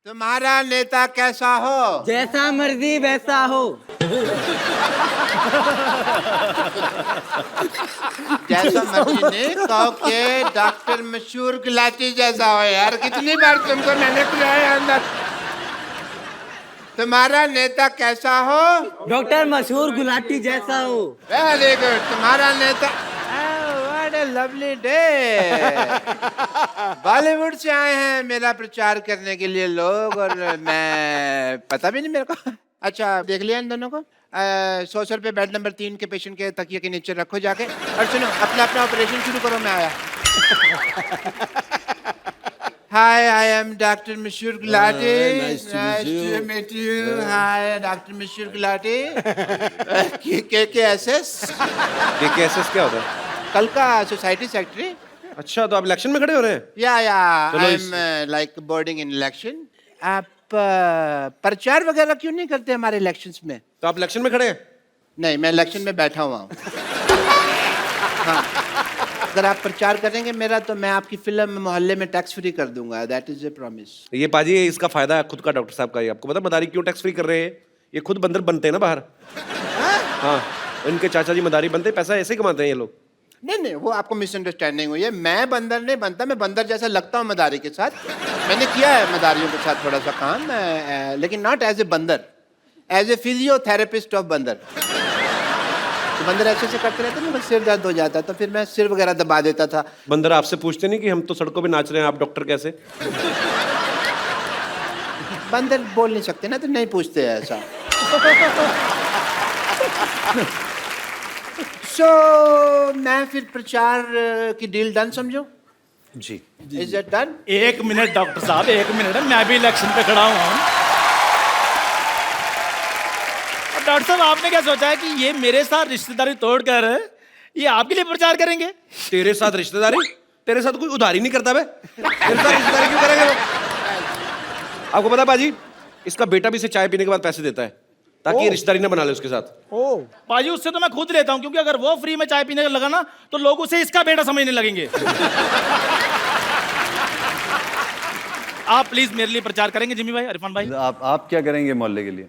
तुम्हारा नेता कैसा हो? जैसा मर्जी वैसा हो। जैसा मर्जी नहीं कहो के डॉक्टर मशहूर गुलाटी जैसा हो यार। कितनी बार तुमको मैंने बुलाया अंदर। तुम्हारा नेता कैसा हो? डॉक्टर मशहूर गुलाटी जैसा हो। Very good. तुम्हारा नेता what a lovely day. Bollywood से आए हैं मेरा प्रचार करने के लिए लोग, और मैं पता भी नहीं मेरे को। अच्छा देख लिया इन दोनों को। 100 रुपये बेड नंबर 3 के पेशेंट के तकिए के नीचे रखो जाके, और सुनो अपना अपना ऑपरेशन शुरू करो। मैं आया। हाय आई am doctor Mashhoor Gulati. nice to meet you. Hi doctor Mashhoor Gulati. KKSS। KKSS क्या होता है? कल का सोसाइटी सेक्रेटरी। अच्छा, तो आप इलेक्शन में खड़े हो रहे हैं? या चलो I am like boarding in election. आप प्रचार वगैरह क्यों नहीं करते हमारे इलेक्शंस में? तो आप इलेक्शन में खड़े हैं? नहीं, मैं इलेक्शन में बैठा हुआ हूँ। हाँ, अगर आप प्रचार करेंगे मेरा तो मैं आपकी फिल्म मोहल्ले में टैक्स फ्री कर दूंगा। That is a promise. ये पाजी, इसका फायदा है खुद का डॉक्टर साहब का। ये आपको पता मदारी क्यों टैक्स फ्री कर रहे हैं? ये खुद बंदर बनते हैं ना बाहर। हाँ, इनके चाचा जी मदारी बनते हैं, पैसा ऐसे ही कमाते हैं ये लोग। नहीं नहीं, वो आपको मिसअंडरस्टैंडिंग हुई है। मैं बंदर नहीं बनता, मैं बंदर जैसा लगता हूँ मदारी के साथ। मैंने किया है मदारियों के साथ थोड़ा सा काम, लेकिन नॉट एज ए बंदर, एज ए फिजियोथेरेपिस्ट ऑफ बंदर। तो बंदर ऐसे से करते रहते ना, सिर दर्द हो जाता तो फिर मैं सिर वगैरह दबा देता था। बंदर आपसे पूछते नहीं कि हम तो सड़कों पे नाच रहे हैं, आप डॉक्टर कैसे? बंदर बोल नहीं सकते ना, तो नहीं पूछते हैं ऐसा। सो मैं फिर प्रचार की डील डन समझो। जी। Is it done? 1 minute doctor साहब, 1 मिनट। मैं भी इलेक्शन पे खड़ा हूँ। और डॉक्टर साहब, आपने क्या सोचा है कि ये मेरे साथ रिश्तेदारी तोड़कर ये आपके लिए प्रचार करेंगे? तेरे साथ रिश्तेदारी? तेरे साथ कोई उधारी नहीं करता बे। तेरे साथ रिश्तेदारी क्यों करेंगे वो? आपको पता बाजी, इसका बेटा भी इसे चाय पीने के बाद पैसे देता है ताकि ये रिश्तेदारी ना बना ले उसके साथ। पाजी, उससे तो मैं खुद लेता हूँ, क्योंकि अगर वो फ्री में चाय पीने लगा ना तो लोग उसे इसका बेटा समझने लगेंगे। आप प्लीज मेरे लिए प्रचार करेंगे जिमी भाई, इरफान भाई? आप क्या करेंगे मोहल्ले के लिए?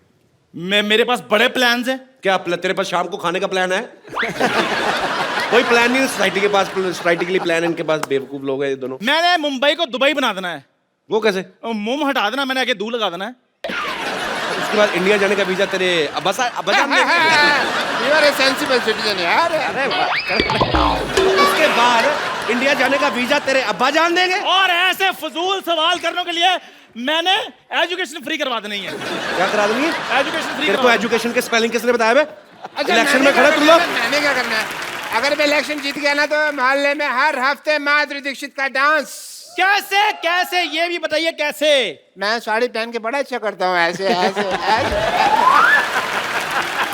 मेरे पास बड़े प्लान्स हैं। क्या तेरे पास शाम को खाने का प्लान है? कोई प्लान नहीं है सोसाइटी के पास। सोसाइटी के लिए प्लान है इनके पास। बेवकूफ लोग हैं ये दोनों। मैंने मुंबई को दुबई बना देना है। वो कैसे? मुंह हटा देना, मैंने आगे दूर लगा देना है। उसके बाद इंडिया जाने का वीजा तेरे अब्बा you are a sensible citizen यार। उसके बाद इंडिया जाने का वीजा तेरे अब्बा जान देंगे। और ऐसे फजूल सवाल करने के लिए मैंने एजुकेशन फ्री करवा देनी है। क्या करा देंगे? एजुकेशन फ्री तेरे को एजुकेशन के स्पेलिंग किसने बताया बे? अच्छा, इलेक्शन मैंने में खड़े तुम लोग। मैंने क्या करना है? अगर मैं इलेक्शन जीत गया ना तो मोहल्ले में हर हफ्ते माधुरी दीक्षित का डांस। कैसे कैसे ये भी बताइए कैसे? मैं साड़ी पहन के बड़ा अच्छा करता हूँ, ऐसे ऐसे ऐसे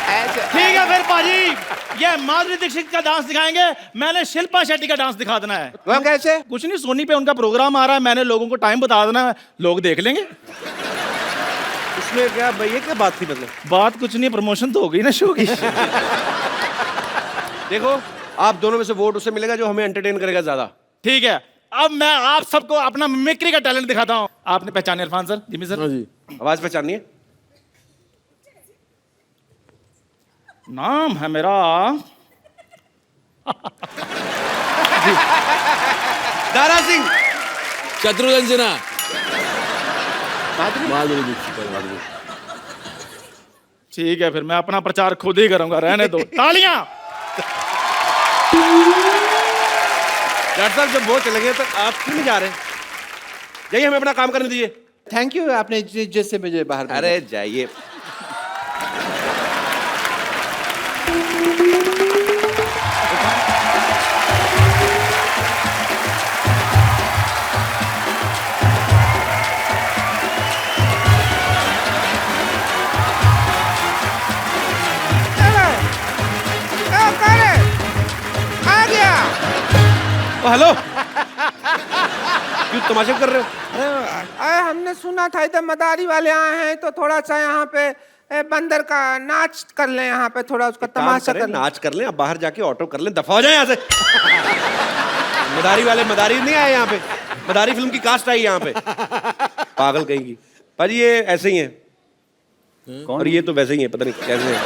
ऐसे। ठीक है फिर पाजी, ये माधुरी दीक्षित का डांस दिखाएंगे। मैंने शिल्पा शेट्टी का डांस दिखा देना है। वो कैसे? कुछ नहीं, सोनी पे उनका प्रोग्राम आ रहा है, मैंने लोगों को टाइम बता देना है, लोग देख लेंगे। इसमें क्या भाई, ये क्या बात थी? मतलब बात कुछ नहीं, प्रमोशन तो हो गई ना शो की। देखो, आप दोनों में से वोट उसे मिलेगा जो हमें एंटरटेन करेगा ज्यादा। ठीक है, अब मैं आप सबको अपना मिमिक्री का टैलेंट दिखाता हूँ। आपने पहचाने इरफान सर, जिमी सर? जी। आवाज पहचाननी है? नाम है मेरा दारा सिंह। शत्रुघ्न माधुरी? ठीक है, फिर मैं अपना प्रचार खुद ही करूंगा, रहने दो। तालियां। डॉक्टर साहब, जब वो चले गए तो आप क्यों नहीं जा रहे? जाइए, हमें अपना काम करने दीजिए। थैंक यू, आपने इज्जत से मुझे बाहर भेजा। अरे जाइए। आ गया। हेलो, क्यों तमाशा कर रहे हो? अरे हमने सुना था इधर मदारी वाले आए हैं, तो थोड़ा सा यहाँ पे बंदर का नाच कर ले, यहाँ पे थोड़ा उसका तमाशा कर ले। नाच कर लें, अब बाहर जाके ऑटो कर लें, दफा हो जाए यहाँ से। मदारी वाले मदारी नहीं आए यहाँ पे, मदारी फिल्म की कास्ट आई यहाँ पे। पागल कहेंगी। भाजी ये ऐसे ही है कौन और ये तो वैसे ही है, पता नहीं कैसे है।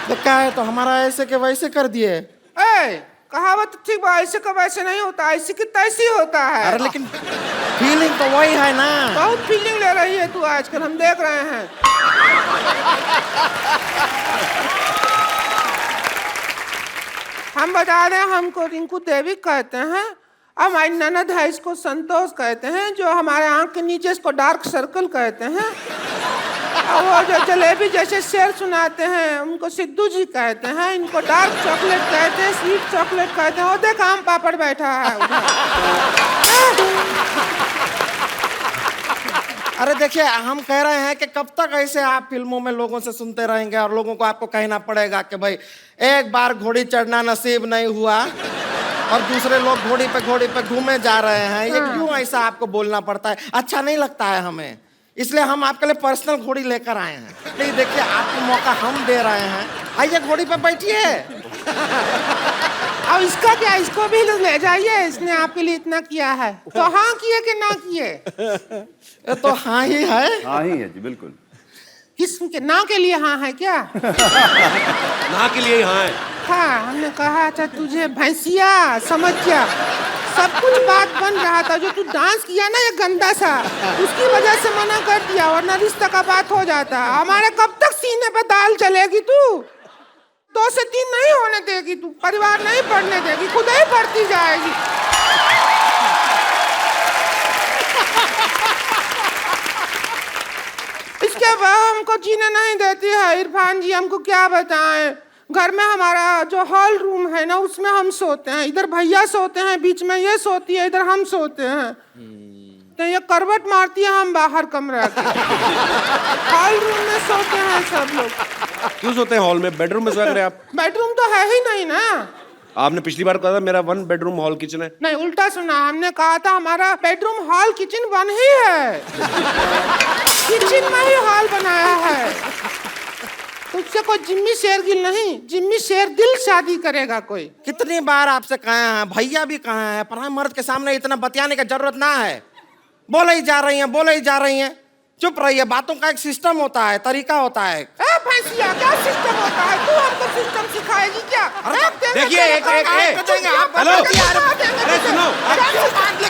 तो क्या है, तो हमारा ऐसे के वैसे कर दिए। ए, कहावत ठीक बा, ऐसे का वैसे नहीं होता, ऐसे की तैसी होता है। अरे लेकिन फीलिंग तो वही है ना। बहुत फीलिंग ले रही है तू आजकल, हम देख रहे हैं। हम बता दें, हमको रिंकू देवी कहते हैं। हमारी ननद है, इसको संतोष कहते हैं। जो हमारे आंख के नीचे, इसको डार्क सर्कल कहते हैं। और वो जो जलेबी जैसे शेर सुनाते हैं, उनको सिद्धू जी कहते हैं। इनको डार्क चॉकलेट कहते हैं, स्वीट चॉकलेट कहते हैं। वो देख आम पापड़ बैठा है उधर। अरे देखिए, हम कह रहे हैं कि कब तक ऐसे आप फिल्मों में लोगों से सुनते रहेंगे और लोगों को आपको कहना पड़ेगा कि भाई एक बार घोड़ी चढ़ना नसीब नहीं हुआ और दूसरे लोग घोड़ी पे घूमे जा रहे हैं। ये क्यों ऐसा आपको बोलना पड़ता है? अच्छा नहीं लगता है हमें, इसलिए हम आपके लिए पर्सनल घोड़ी लेकर आए हैं। नहीं देखिए, आपको मौका हम दे रहे हैं, आइए घोड़ी पे बैठिए। अब इसका क्या, इसको भी ले जाइए, इसने आपके लिए इतना किया है। तो हाँ किए कि ना किए? ये तो हाँ ही है। हाँ ही है जी, बिल्कुल। किसके ना के लिए हाँ है क्या? ना के लिए हाँ है। हाँ, हमने कहा था तुझे भैंसिया, समझ क्या, सब कुछ बात बन रहा था। जो तू डांस किया ना ये गंदा सा, उसकी वजह से मना कर दिया, वरना रिश्ता का बात हो जाता। हमारे कब तक सीने पे दाल चलेगी तू? 2 से 3 नहीं होने देगी तू, परिवार नहीं बढ़ने देगी, खुद ही बढ़ती जाएगी। इसके बाद हमको जीने नहीं देती है इरफान जी, हमको क्या बताएं। घर में हमारा जो हॉल रूम है ना, उसमें हम सोते हैं। इधर भैया सोते हैं, बीच में ये सोती है, इधर हम सोते हैं। तो ये करवट मारती है, हम बाहर कमरा के। हॉल रूम में सोते हैं सब लोग। क्यों सोते हैं हॉल में? बेडरूम में सोया करें आप। बेडरूम तो है ही नहीं ना। आपने पिछली बार कहा था मेरा 1 बेडरूम हॉल किचन है। नहीं, उल्टा सुना। हमने कहा था हमारा बेडरूम हॉल किचन 1 ही है। किचन में ही हॉल बनाया है। तुझसे कोई जिम्मी शेरगिल नहीं, जिम्मी शेरदिल शादी करेगा कोई। कितनी बार आपसे कहे हैं, भैया भी कहे हैं, पर मर्द के सामने इतना बतियाने की जरूरत ना है। बोले ही जा रही हैं। चुप रहिए, बातों का एक सिस्टम होता है, तरीका होता है। भैंसिया, क्या सिस्टम होता है? तू हमको सिस्टम सिखाएगी क्या? देखिए, एक हेलो, अरे सुनो,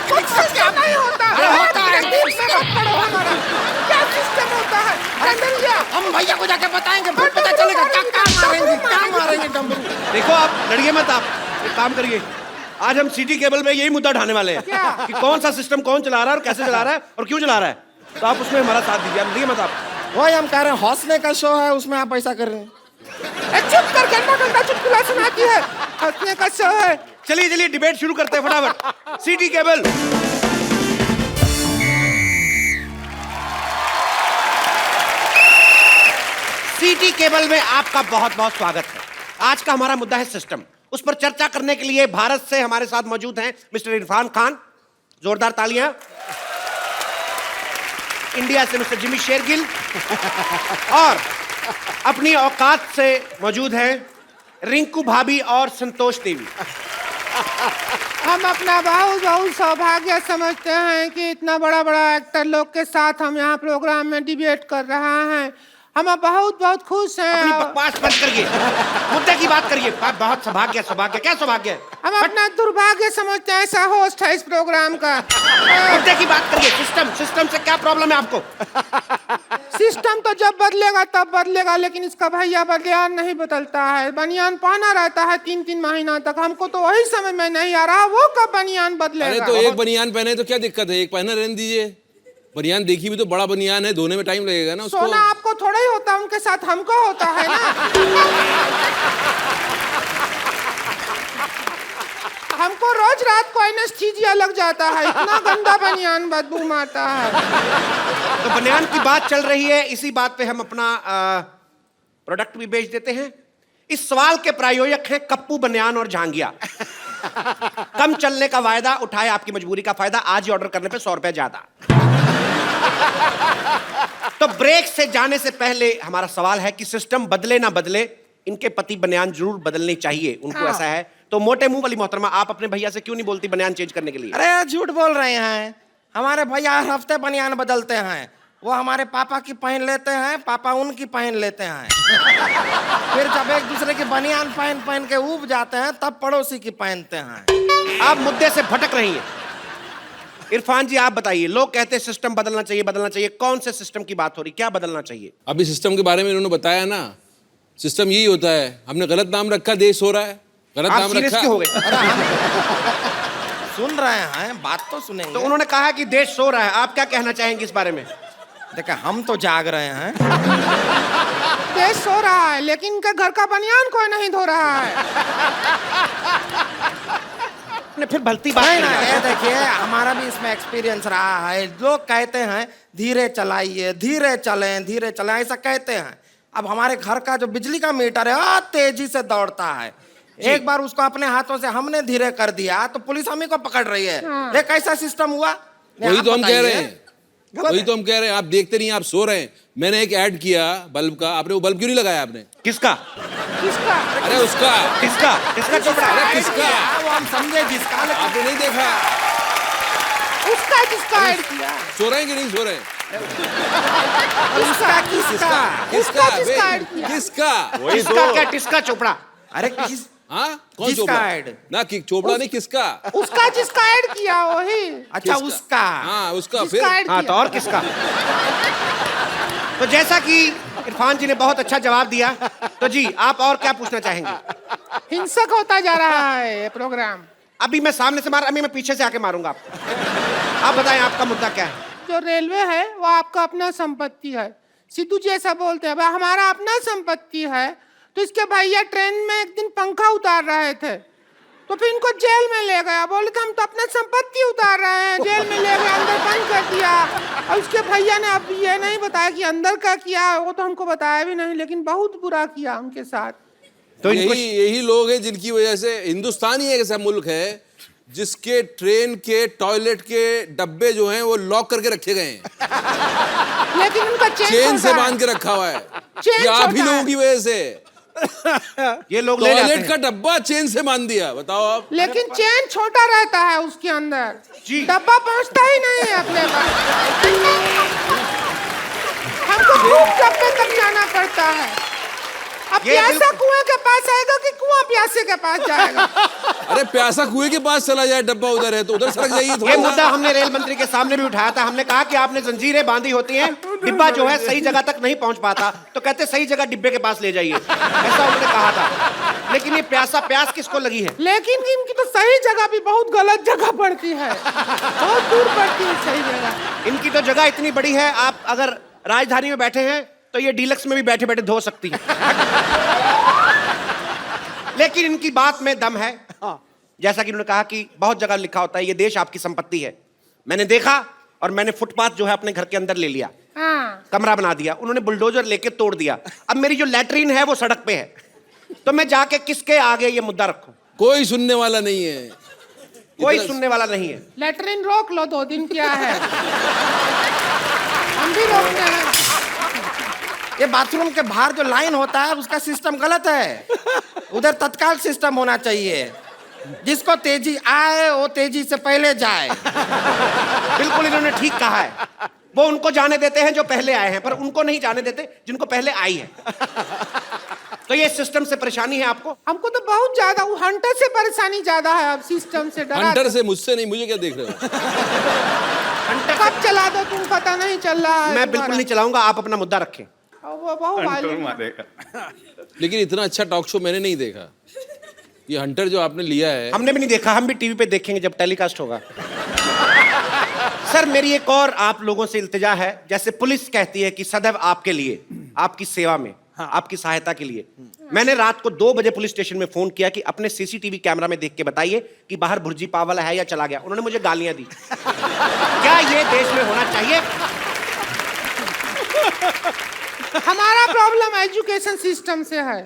कुछ सिस्टम नहीं होता। क्या सिस्टम होता है? हम भैया को जाके बताएंगे, फिर पता चलेगा क्या मारेंगे डमरू। देखो आप लड़िए मत, आप एक काम करिए, आज हम सिटी केबल में यही मुद्दा उठाने वाले हैं कि कौन सा सिस्टम कौन चला रहा है और कैसे चला रहा है और क्यों चला रहा है। तो आप उसमें हमारा साथ दीजिए, आप लड़िए मत। आप वही हम कह रहे हैं, हौसले का शो है, उसमें आप ऐसा कर रहे हैं। चुप कर, गंदा चुटकुला सुनाती है। हंसने का शो है। चलिए डिबेट शुरू करते हैं फटाफट। सिटी केबल, सिटी केबल में आपका बहुत बहुत स्वागत है। आज का हमारा मुद्दा है सिस्टम। उस पर चर्चा करने के लिए भारत से हमारे साथ मौजूद हैं मिस्टर इरफान खान, जोरदार तालियां। इंडिया से मिस्टर जिमी शेरगिल और अपनी औकात से मौजूद हैं रिंकू भाभी और संतोष देवी। हम अपना बहुत सौभाग्य समझते हैं कि इतना बड़ा एक्टर लोग के साथ हम यहाँ प्रोग्राम में डिबेट कर रहे हैं। हम बहुत खुश हैं। अपनी बकवास बंद करिए, मुद्दे की बात करिए। बहुत सौभाग्य, क्या सौभाग्य है? हम अपना दुर्भाग्य समझते हैं, ऐसा होस्ट है इस प्रोग्राम का। मुद्दे की बात करिए। सिस्टम से क्या प्रॉब्लम है आपको? सिस्टम तो जब बदलेगा तब बदलेगा, लेकिन इसका भैया बनियान नहीं बदलता है। बनियान पहना रहता है 3 महीना तक। हमको तो वही समझ में नहीं आ रहा, वो कब बनियान बदलेगा। अरे तो एक बनियान पहने तो क्या दिक्कत है, एक पहना रहने दीजिए। बनियान देखी भी तो बड़ा बनियान है, धोने में टाइम लगेगा ना उसको। सोना आपको थोड़ा ही होता, उनके साथ हमको होता है ना। हमको रोज रात को एनेस्थीसिया लग जाता है, इतना गंदा बनियान बदबू मारता है। तो बनियान की बात चल रही है, इसी बात पे हम अपना प्रोडक्ट भी बेच देते हैं। इस सवाल के प्रायोजक हैं कप्पू बनियान और झांगिया। कम चलने का वायदा, उठाए आपकी मजबूरी का फायदा। आज ही ऑर्डर करने पे 100 रुपए ज्यादा। तो ब्रेक से जाने से पहले हमारा सवाल है कि सिस्टम बदले ना बदले, इनके पति बनियान जरूर बदलनी चाहिए, उनको ऐसा है। तो मोटे मुंह वाली मोहतरमा, आप अपने भैया से क्यों नहीं बोलती बनियान चेंज करने के लिए? अरे झूठ बोल रहे हैं, हमारे भैया हर हफ्ते बनियान बदलते हैं। वो हमारे पापा की पहन लेते हैं, पापा उनकी पहन लेते हैं। फिर जब एक दूसरे की बनियान पहन पहन के ऊब जाते हैं तब पड़ोसी की पहनते हैं। आप मुद्दे से भटक रही हैं। इरफान जी आप बताइए, लोग कहते हैं सिस्टम बदलना चाहिए, बदलना चाहिए। कौन से सिस्टम की बात हो रही, क्या बदलना चाहिए? अभी सिस्टम के बारे में इन्होंने बताया ना, सिस्टम यही होता है, हमने गलत नाम रखा, देश हो रहा है, गलत आप नाम सीरियस रखा। क्यों हो गए? अरे हम सुन रहे हैं, बात तो सुनेंगे। तो उन्होंने कहा कि देश सो रहा है, आप क्या कहना चाहेंगे इस बारे में? देखिए हम तो जाग रहे हैं। देश सो रहा है लेकिन इनके घर का बनियान कोई नहीं धो रहा है। ने फिर भलती बात नहीं ना, करी। ये देखिए हमारा भी इसमें एक्सपीरियंस रहा है। लोग कहते हैं धीरे चलाइए, धीरे चलें ऐसा कहते हैं। अब हमारे घर का जो बिजली का मीटर है तेजी से दौड़ता है। एक बार उसको अपने हाथों से हमने धीरे कर दिया तो पुलिस हम ही को पकड़ रही है। ये कैसा सिस्टम हुआ? वही तो हम कह रहे हैं, गलत वही है। तो हम कह रहे हैं। आप देखते नहीं, आप सो रहे हैं। मैंने एक ऐड किया बल्ब का, आपने वो बल्ब क्यों नहीं लगाया आपने? किसका? किसका? अरे उसका, किसका? किसका चोपड़ा? अरे किसका? वो हम समझे जिसका, लेकिन आपने नहीं देखा? उसका जिसका ऐड किया। सो रहे हैं कि नहीं सो रहे हैं? किसका किसका किसका जिसका बे? ऐड किया। किसका? किसका क्या? किसका चोपड़ा? अरे किस हाँ, कौन किसका चोपड़ा? ऐड? ना कि चोपड़ा नहीं, किसका? उसका जिसका ऐड किया वही। अच्छा किसका? उसका। हाँ उसका। फिर जिसका ऐड हाँ तो किया। और किसका? तो जैसा कि इरफान जी ने बहुत अच्छा जवाब दिया, तो जी आप और क्या पूछना चाहेंगे? हिंसक होता जा रहा है ये प्रोग्राम। अभी मैं सामने से मार, अभी मैं पीछे से आके मारूंगा आपको। आप बताएं आपका मुद्दा क्या है? जो रेलवे है वो आपका अपना संपत्ति है। सिद्धू जी ऐसा बोलते हैं, भाई हमारा अपना संपत्ति है। तो इसके भैया ट्रेन में एक दिन पंखा उतार रहे थे तो फिर इनको जेल में ले गया। बोले तो हम तो अपना संपत्ति उतार रहे हैं, जेल में ले गए, अंदर बंद कर दिया। और उसके भैया ने अब ये नहीं बताया कि अंदर का किया, वो तो हमको बताया भी नहीं, लेकिन बहुत बुरा किया उनके साथ। तो इनको यही लोग हैं जिनकी वजह से हिंदुस्तान ही एक ऐसा मुल्क है जिसके ट्रेन के टॉयलेट के डब्बे जो हैं वो लॉक करके रखे गए हैं, लेकिन उनका चेन से बांध के रखा हुआ है। चेन ये आप ही छोटा है। लोगों की वजह से ये लोग ले जाते टॉयलेट का हैं। डब्बा चेन से बांध दिया। बताओ आप। लेकिन चेन छोटा रहता है उसके अंदर, जी। डब्बा पहुंचता ही नहीं है अपने पास। हमको खूब डब्बे तक जाना पड़ता है। अब ये प्यासा बिल्कुल- कुएं के पास आएगा कि कुआं प्यासे के पास जाएगा? अरे प्यासा कुएं के पास चला जाए, डब्बा उधर है तो उधर सरक जाइए ये थोड़ा मुद्दा सा। हमने रेल मंत्री के सामने भी उठाया था। हमने कहा कि आपने जंजीरें बांधी होती हैं, डिब्बा जो है सही जगह तक नहीं पहुंच पाता, तो कहते सही जगह डिब्बे के पास ले जाइए, ऐसा उन्होंने कहा था। लेकिन ये प्यास किसको लगी है? लेकिन इनकी तो सही जगह भी बहुत गलत जगह पड़ती है, बहुत दूर पड़ती है सही जगह। इनकी तो जगह इतनी बड़ी है, आप अगर राजधानी में बैठे हैं तो ये डीलक्स में भी बैठे बैठे धो सकती है। लेकिन इनकी बात में दम है। जैसा कि उन्होंने कहा कि बहुत जगह लिखा होता है ये देश आपकी संपत्ति है। मैंने देखा और मैंने फुटपाथ जो है अपने घर के अंदर ले लिया, हाँ, कमरा बना दिया। उन्होंने बुलडोजर लेके तोड़ दिया। अब मेरी जो लैट्रीन है वो सड़क पे है, तो मैं जाके किसके आगे ये मुद्दा रखूं? कोई सुनने वाला नहीं है, कोई इतना- सुनने वाला नहीं है। लेटरिन रोक लो 2 दिन, क्या है, हम भी रोकते हैं। ये बाथरूम के बाहर जो लाइन होता है उसका सिस्टम गलत है। उधर तत्काल सिस्टम होना चाहिए, जिसको तेजी आए वो तेजी से पहले जाए। बिल्कुल इन्होंने ठीक कहा है। वो उनको जाने देते हैं जो पहले आए हैं, पर उनको नहीं जाने देते जिनको पहले आई है। तो ये सिस्टम से परेशानी है आपको? हमको तो बहुत ज्यादा, वो हंटर से परेशानी ज्यादा है। अब सिस्टम से डरा, हंटर से, मुझसे नहीं, मुझे क्या देख रहे हो? कब चला दो तुम पता नहीं चल रहा है। मैं बिल्कुल नहीं चलाऊंगा, आप अपना मुद्दा रखें। वो बहुत वायलेंट। लेकिन इतना अच्छा टॉक शो मैंने नहीं देखा। ये हंटर जो आपने लिया है, हमने भी नहीं देखा, हम भी टीवी पे देखेंगे जब टेलीकास्ट होगा। सर मेरी एक और आप लोगों से इल्तिजा है, जैसे पुलिस कहती है कि सदैव आपके लिए, आपकी सेवा में, आपकी सहायता के लिए। मैंने रात को 2 बजे पुलिस स्टेशन में फोन किया कि अपने सीसीटीवी कैमरा में देख के बताइए कि बाहर भुर्जी पाव है या चला गया। उन्होंने मुझे गालियां दी। क्या ये देश में होना चाहिए? हमारा प्रॉब्लम एजुकेशन सिस्टम से है।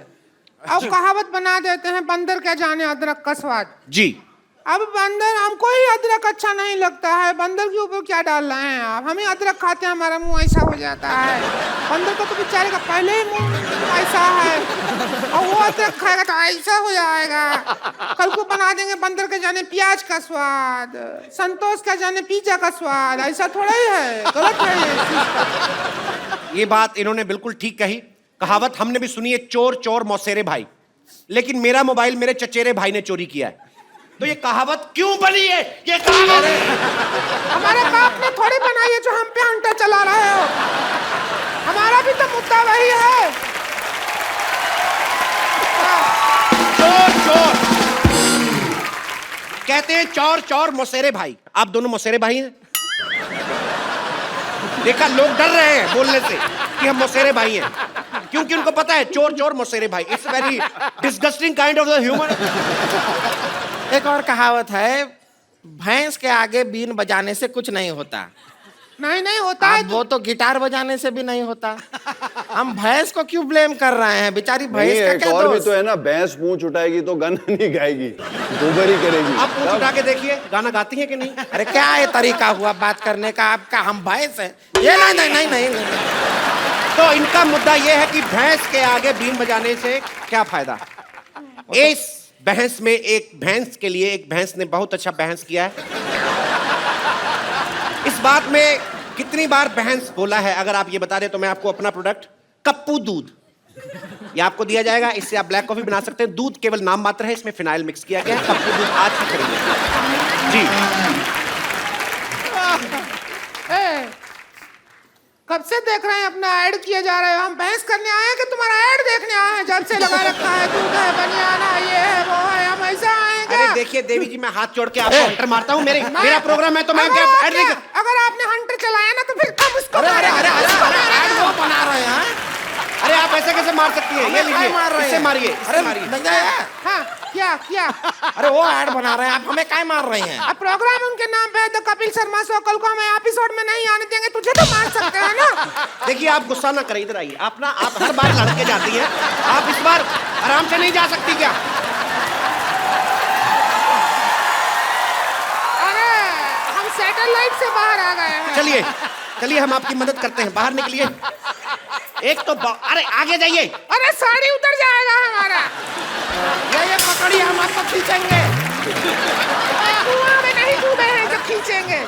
अब कहावत बना देते हैं, बंदर क्या जाने अदरक का स्वाद। जी। अब बंदर हमको ही अदरक अच्छा नहीं लगता है, बंदर के ऊपर क्या डाल रहे हैं आप? हम ही अदरक खाते हैं, हमारा मुंह ऐसा हो जाता है। बंदर का तो बेचारे का पहले ही मुंह ऐसा है, और वो अदरक खाएगा तो ऐसा हो जाएगा। कल को बना देंगे बंदर के जाने प्याज का स्वाद, संतोष का जाने पिज्जा का स्वाद। ऐसा थोड़ा ही है, गलत है ये। ये बात इन्होंने बिल्कुल ठीक कही। कहावत हमने भी सुनी है, चोर चोर मौसेरे भाई। लेकिन मेरा मोबाइल मेरे चचेरे भाई ने चोरी किया है, तो ये कहावत क्यों बनी है? ये कहावत हमारे बाप ने थोड़ी बनाई है जो हम पे अंटा चला रहे हो। हमारा भी तो मुद्दा वही है। चोर चोर कहते हैं, चोर चोर मौसेरे भाई। आप दोनों मौसेरे भाई हैं? देखा, लोग डर रहे हैं बोलने से कि हम मौसेरे भाई हैं, क्योंकि उनको पता है चोर चोर मौसेरे भाई। It's very disgusting kind of the human. एक और कहावत है, भैंस के आगे बीन बजाने से कुछ नहीं होता। नहीं होता है वो तो गिटार बजाने से भी नहीं होता। हम भैंस को क्यों ब्लेम कर रहे हैं? बेचारी भैंस का एक क्या और भी दोष? तो है ना, भैंस पूंछ उठाएगी तो गाना नहीं गाएगी, गोबर ही करेगी। आप पूछ उठा के देखिए, गाना गाती है कि नहीं? अरे क्या ये तरीका हुआ बात करने का आपका? हम भैंस हैं ये? नहीं नहीं नहीं नहीं, नहीं। तो इनका मुद्दा यह है कि भैंस के आगे बीन बजाने से क्या फायदा। इस बहस में एक भैंस के लिए एक भैंस ने बहुत अच्छा बहस किया है। इस बात में कितनी बार बहस बोला है, अगर आप ये बता दें तो मैं आपको अपना प्रोडक्ट कप्पू दूध ये आपको दिया जाएगा। इससे आप ब्लैक कॉफी बना सकते हैं। दूध केवल नाम मात्र है, इसमें फिनाइल मिक्स किया गया है। कप्पू दूध आज ही खरीदें जी। कब से देख रहे हैं अपना ऐड किए जा रहे हो? हम बहस करने आए हैं कि तुम्हारा ऐड देखने आए हैं? जब से लगा रखा है, दूध है, बनियाना, ये है, वो है, हम ऐसा आएंगे। अरे देखिए देवी जी, मैं हाथ जोड़ के आपको हंटर मारता हूँ। मेरा प्रोग्राम है तो मैं क्या ऐड नहीं कर... अगर आपने हंटर चलाया ना तो फिर हम उसको अरे अरे अरे अरे ऐड वो बना रहे हैं। अरे आप ऐसे कैसे मार सकती हैं? ये लीजिए, मार रहे हैं? इससे मारिए, इससे अरे मारिए। नहीं है। हाँ, क्या अरे वो ऐड बना रहे हैं, आप हमें काय मार रही हैं? अब प्रोग्राम उनके नाम पे है तो कपिल शर्मा शो, कल को हमें एपिसोड में नहीं आने देंगे, तुझे तो मार सकते हैं ना। देखिए आप गुस्सा ना करें, इधर आइए। आप हर बार लड़के जाती हैं, आप इस बार आराम से नहीं जा सकती क्या? अरे हम सैटेलाइट से बाहर आ गए हैं। चलिए हम आपकी मदद करते हैं, बाहर निकलिए। एक तो अरे आगे जाइए। अरे साड़ी उतर जाएगा हमारा। ये पकड़िए, हम आपको खींचेंगे। कुआं में नहीं डूबे हैं जो खींचेंगे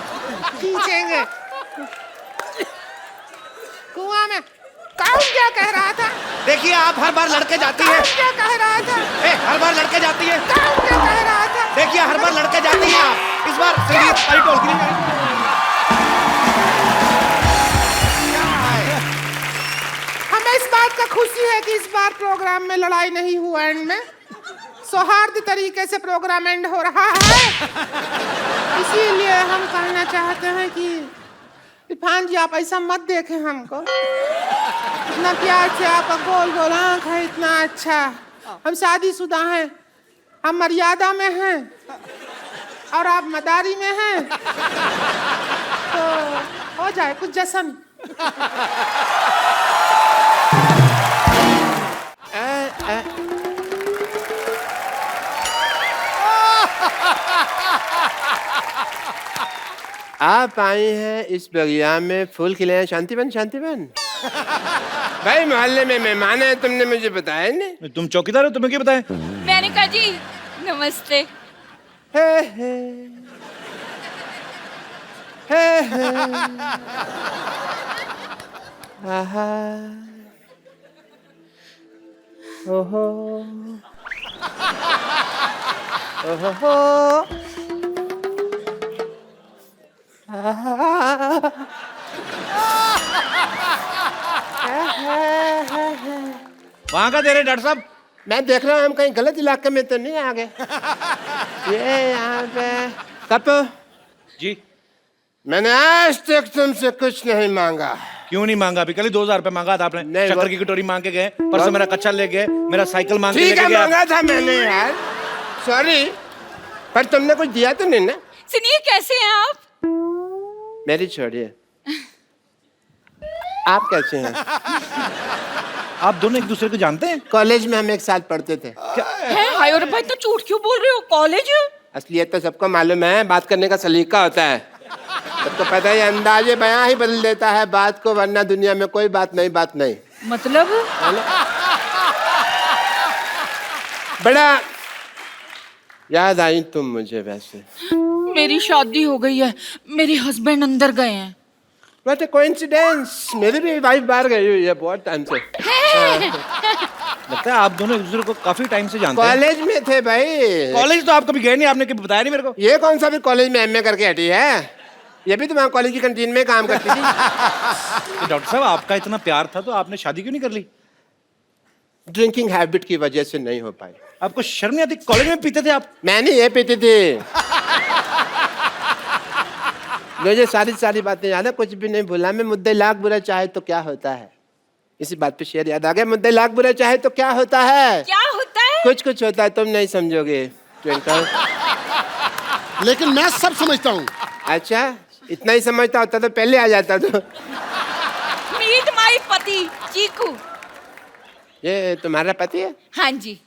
कुआं में। कौन क्या कह रहा था? देखिए आप हर बार लड़के जाती हैं। कौन क्या कह रहा था? हर बार लड़के जाती हैं। कौन क्या कह रहा था? देखिए हर बार लड़के जाती हैं आप। इस बार हमें इस बात का खुशी है कि इस बार प्रोग्राम में लड़ाई नहीं हुआ, एंड में सौहार्द तरीके से प्रोग्राम एंड हो रहा है। इसीलिए हम कहना चाहते हैं कि इरफान जी आप ऐसा मत देखें हमको। इतना प्यार से आपका गोल गोल आँख है, इतना अच्छा। हम शादीशुदा हैं, हम मर्यादा में हैं, और आप मदारी में हैं, तो हो जाए कुछ जश्न। आप आई हैं इस बगिया में फूल खिले हैं। शांतिबन भाई मोहल्ले में मेहमान है, तुमने मुझे बताया नहीं। तुम चौकीदार हो, तुम्हें क्या बताएं? मेनका जी नमस्ते। आहा ओहो ओहो वहां का दे रहे डॉक्टर साहब? मैं देख रहा हूँ हम कहीं गलत इलाके में तो नहीं आ गए। ये यहाँ पे कपू जी मैंने आज तक तुमसे कुछ नहीं मांगा। क्यों नहीं मांगा? अभी कल ही 2000 रुपए मांगा था आपने। नहीं, शक्कर की कटोरी मांग के गए, परसों मेरा कच्चा ले गए, मेरा साइकिल मांग के ठीक है लेके गए। मांगा था मैंने यार, सॉरी, पर तुमने कुछ दिया तो नहीं ना? सुनिए कैसे हैं आप? मेरी छोड़िए, आप कैसे हैं? आप दोनों एक दूसरे को जानते हैं? कॉलेज में हम एक साथ पढ़ते थे। हैं हाय और भाई तो झूठ क्यों बोल रहे हो? कॉलेज असलियत तो सबको मालूम है, बात करने का सलीका होता है। सबको पता है, अंदाजे बयां ही बदल देता है बात को, वरना दुनिया में कोई बात नहीं। मतलब बड़ा याद आई तुम मुझे वैसे। मेरी शादी हो गई है, मेरे हस्बैंड अंदर गए हैं। What a coincidence! मेरी भी वाइफ बाहर गई हुई है बहुत टाइम से। लगता है आप दोनों एक दूसरे को काफी टाइम से जानते हैं। कॉलेज में थे भाई। कॉलेज तो आप कभी गए नहीं, आपने कभी बताया नहीं मेरे को। ये कौन सा भी कॉलेज में एमए करके हटी है? ये भी तुम्हारे कॉलेज की कैंटीन में काम करती थी। तो डॉक्टर साहब, आपका इतना प्यार था तो आपने शादी क्यों नहीं कर ली? ड्रिंकिंग हैबिट की वजह से नहीं हो पाई। आपको शर्म नहीं आती? कॉलेज में पीते थे आप? मैंने ये पीती थी। मुझे सारी बातें याद है, कुछ भी नहीं भूला मैं। मुद्दे लाख बुरा चाहे तो क्या होता है, इसी बात पे शेर याद आ गया। मुद्दे लाख बुरा चाहे तो क्या होता है? क्या होता है? कुछ होता है, तुम नहीं समझोगे ट्विंकल। लेकिन मैं सब समझता हूँ। अच्छा, इतना ही समझता होता तो पहले आ जाता। तो मीट माई पति चीकू। ये तुम्हारा पति है? हाँ जी।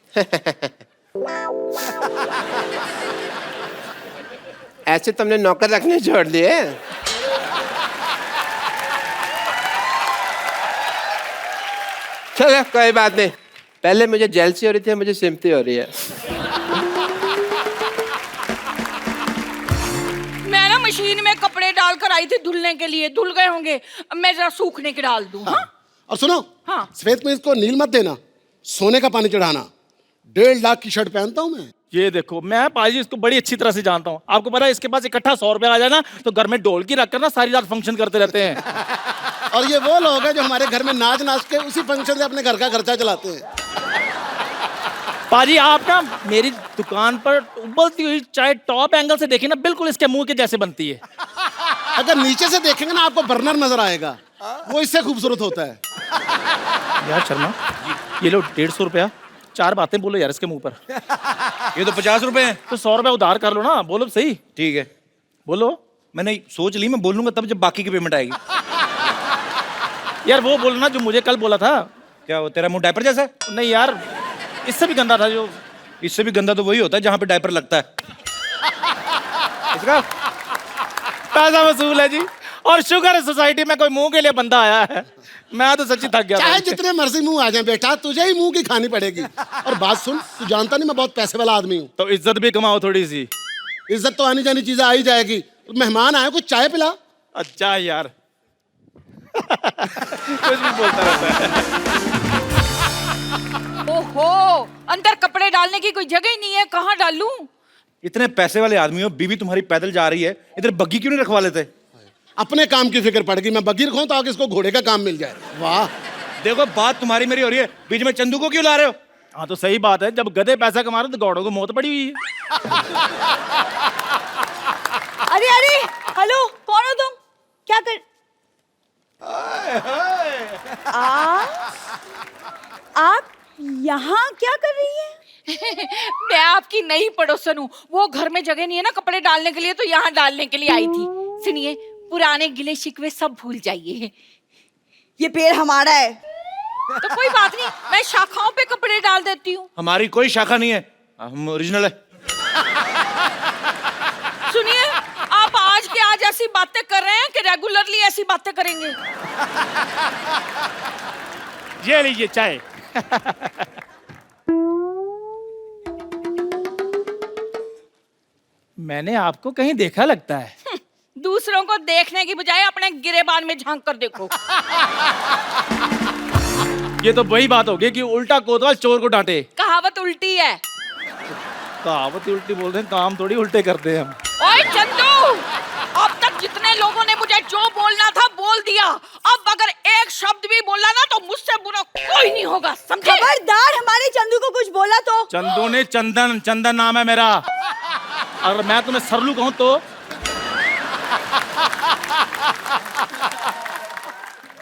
ऐसे तुमने नौकर रखने छोड़ दिए? चलो कोई बात नहीं, पहले मुझे जेलसी हो रही थी, मुझे सिम्पति हो रही है। मैं ना मशीन में कपड़े डालकर आई थी धुलने के लिए, धुल गए होंगे, अब मैं जरा सूखने के डाल दूं। हाँ? और सुनो, हाँ। सफेद कमीज को नील मत देना, सोने का पानी चढ़ाना। 1.5 लाख की शर्ट पहनता हूँ मैं। ये देखो, मैं पाजी इसको बड़ी अच्छी तरह से जानता हूँ। आपको पता है इसके पास इकट्ठा 100 रुपया आ जाए ना तो घर में ढोलकी रखकर ना सारी रात फंक्शन करते रहते हैं। और ये वो लोग हैं जो हमारे घर में नाच के उसी फंक्शन से अपने घर का खर्चा चलाते हैं। पाजी आप ना मेरी दुकान पर उबलती हुई चाय टॉप एंगल से देखिए ना, बिल्कुल इसके मुंह के जैसे बनती है। अगर नीचे से देखेंगे ना आपको बर्नर नजर आएगा, वो इससे खूबसूरत होता है। यार शर्मा, ये लो 150 रुपया, 4 बातें बोलो यार इसके मुंह पर। ये तो 50 रुपए हैं। तो 100 रुपया उधार कर लो ना, बोलो सही। ठीक है, बोलो। मैंने सोच ली, मैं बोल लूंगा तब जब बाकी की पेमेंट आएगी। यार वो बोलना जो मुझे कल बोला था। क्या वो तेरा मुंह डायपर जैसा है? नहीं यार, इससे भी गंदा था जो। इससे भी गंदा तो वही होता है जहां पे डायपर लगता है। इसका पैसा वसूल है जी, और शुगर है सोसाइटी में कोई मुंह के लिए बंदा आया है। मैं तो सच्ची थक गया। चाहे जितने मर्जी मुंह आ जाए बेटा, तुझे ही मुंह की खानी पड़ेगी। और बात सुन, तू जानता नहीं मैं बहुत पैसे वाला आदमी हूँ। तो इज्जत भी कमाओ थोड़ी सी। इज्जत तो आनी जानी चीजें आ ही जाएगी। मेहमान आए, कुछ चाय पिला। अच्छा यार। कुछ भी बोलता रहता है। ओहो, अंदर कपड़े डालने की कोई जगह ही नहीं है, कहाँ डालूं? इतने पैसे वाले आदमी हो, बीवी तुम्हारी पैदल जा रही है, इधर बग्गी क्यों नहीं रखवा लेते? अपने काम की फिक्र पड़ गई, मैं बगीर खाऊं ताकि इसको घोड़े का काम मिल जाए। वाह, देखो बात तुम्हारी मेरी हो रही है, बीच में चंदू को क्यों ला रहे हो? हाँ तो सही बात है, जब गधे पैसा कमा रहे तो गौड़ों को मौत पड़ी हुई है। अरे अरे, हेलो, कौन हो तुम? क्या कर आप यहाँ क्या कर रही हैं? मैं आपकी नई पड़ोसन हूँ, वो घर में जगह नहीं है ना कपड़े डालने के लिए, तो यहाँ डालने के लिए आई थी। सुनिए, पुराने गिले शिकवे सब भूल जाइए। ये पेड़ हमारा है। तो कोई बात नहीं, मैं शाखाओं पे कपड़े डाल देती हूँ। हमारी कोई शाखा नहीं है, हम ओरिजिनल है। सुनिए, आप आज के आज ऐसी बातें कर रहे हैं कि रेगुलरली ऐसी बातें करेंगे। ये लीजिए चाय। मैंने आपको कहीं देखा लगता है। दूसरों को देखने की बजाय अपने गिरेबान में झांक कर देखो। ये तो वही बात होगी कि उल्टा कोतवाल चोर को डांटे। कहावत उल्टी है। कहावत उल्टी बोलते हैं, काम थोड़ी उल्टे करते हैं हम। ओए चंदू, अब तक जितने लोगों ने मुझे जो बोलना था बोल दिया। अब अगर एक शब्द भी बोला ना तो मुझसे बुरा कोई नहीं होगा, समझे? खबरदार, हमारे चंदू को कुछ बोला तो। चंदू ने चंदन नाम है मेरा। अगर मैं तुम्हें सरलू कहूं तो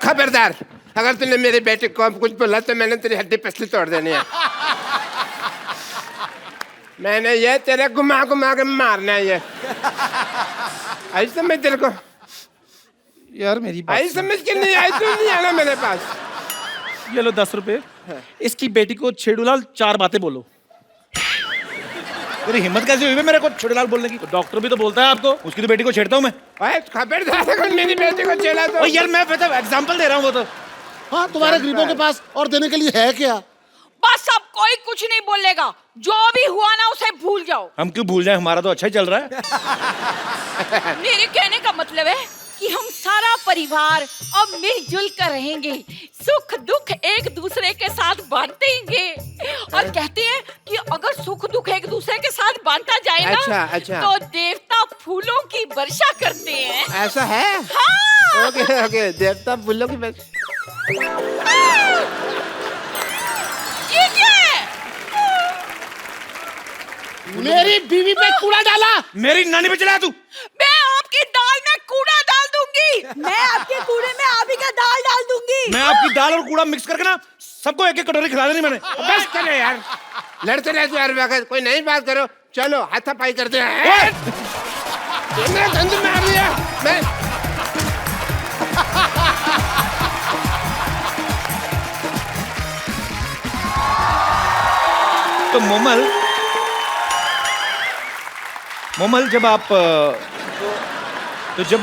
खबरदार, अगर तूने मेरे बेटे को कुछ बोला तो मैंने तेरी हड्डी पसली तोड़ देनी है। मैंने ये तेरे घुमा के मारना है। ये आई समझ तेरे को? यार मेरी बात आई समझ के नहीं आई, तू नहीं आना मेरे पास। ये लो 10 रुपए। इसकी बेटी को छेड़ूलाल 4 बातें बोलो। तेरी हिम्मत कैसे हुई मेरे को छोटे लाल बोलने की? तो डॉक्टर भी तो बोलता है आपको, उसकी तो बेटी को छेड़ता हूँ मैं। खबरदार अगर मेरी बेटी को छेड़ा तो। यार मैं एग्जाम्पल दे रहा हूँ वो तो। हाँ, तुम्हारे गरीबों के पास और देने के लिए है क्या? बस अब कोई कुछ नहीं बोलेगा, जो भी हुआ ना उसे भूल जाओ। हम क्यों भूल जाए, हमारा तो अच्छा ही चल रहा है। मेरे कहने का मतलब है कि हम सारा परिवार अब मिलजुल कर रहेंगे, सुख दुख एक दूसरे के साथ बांटेंगे और कहते हैं कि अगर सुख दुख एक दूसरे के साथ बांटा जाए ना अच्छा। तो देवता फूलों की वर्षा करते हैं। ऐसा है? हाँ। ओके देवता फूलों की वर्षा। ये क्या है? मेरी बीवी पे कूड़ा डाला। मेरी नानी पे चला तू। मैं आपकी दाल में कूड़ा डाल दूंगी। मैं आपके कूड़े में आप ही का दाल डाल दूंगी। मैं आपकी दाल और कूड़ा मिक्स करके ना सबको एक एक कटोरी खिला देनी मैंने। बस करो यार, लड़ते रहते यार वक्त, कोई नई बात करो। चलो हाथापाई करते हैं। मेरा धंधा मार दिया मैं। तो मोमल जब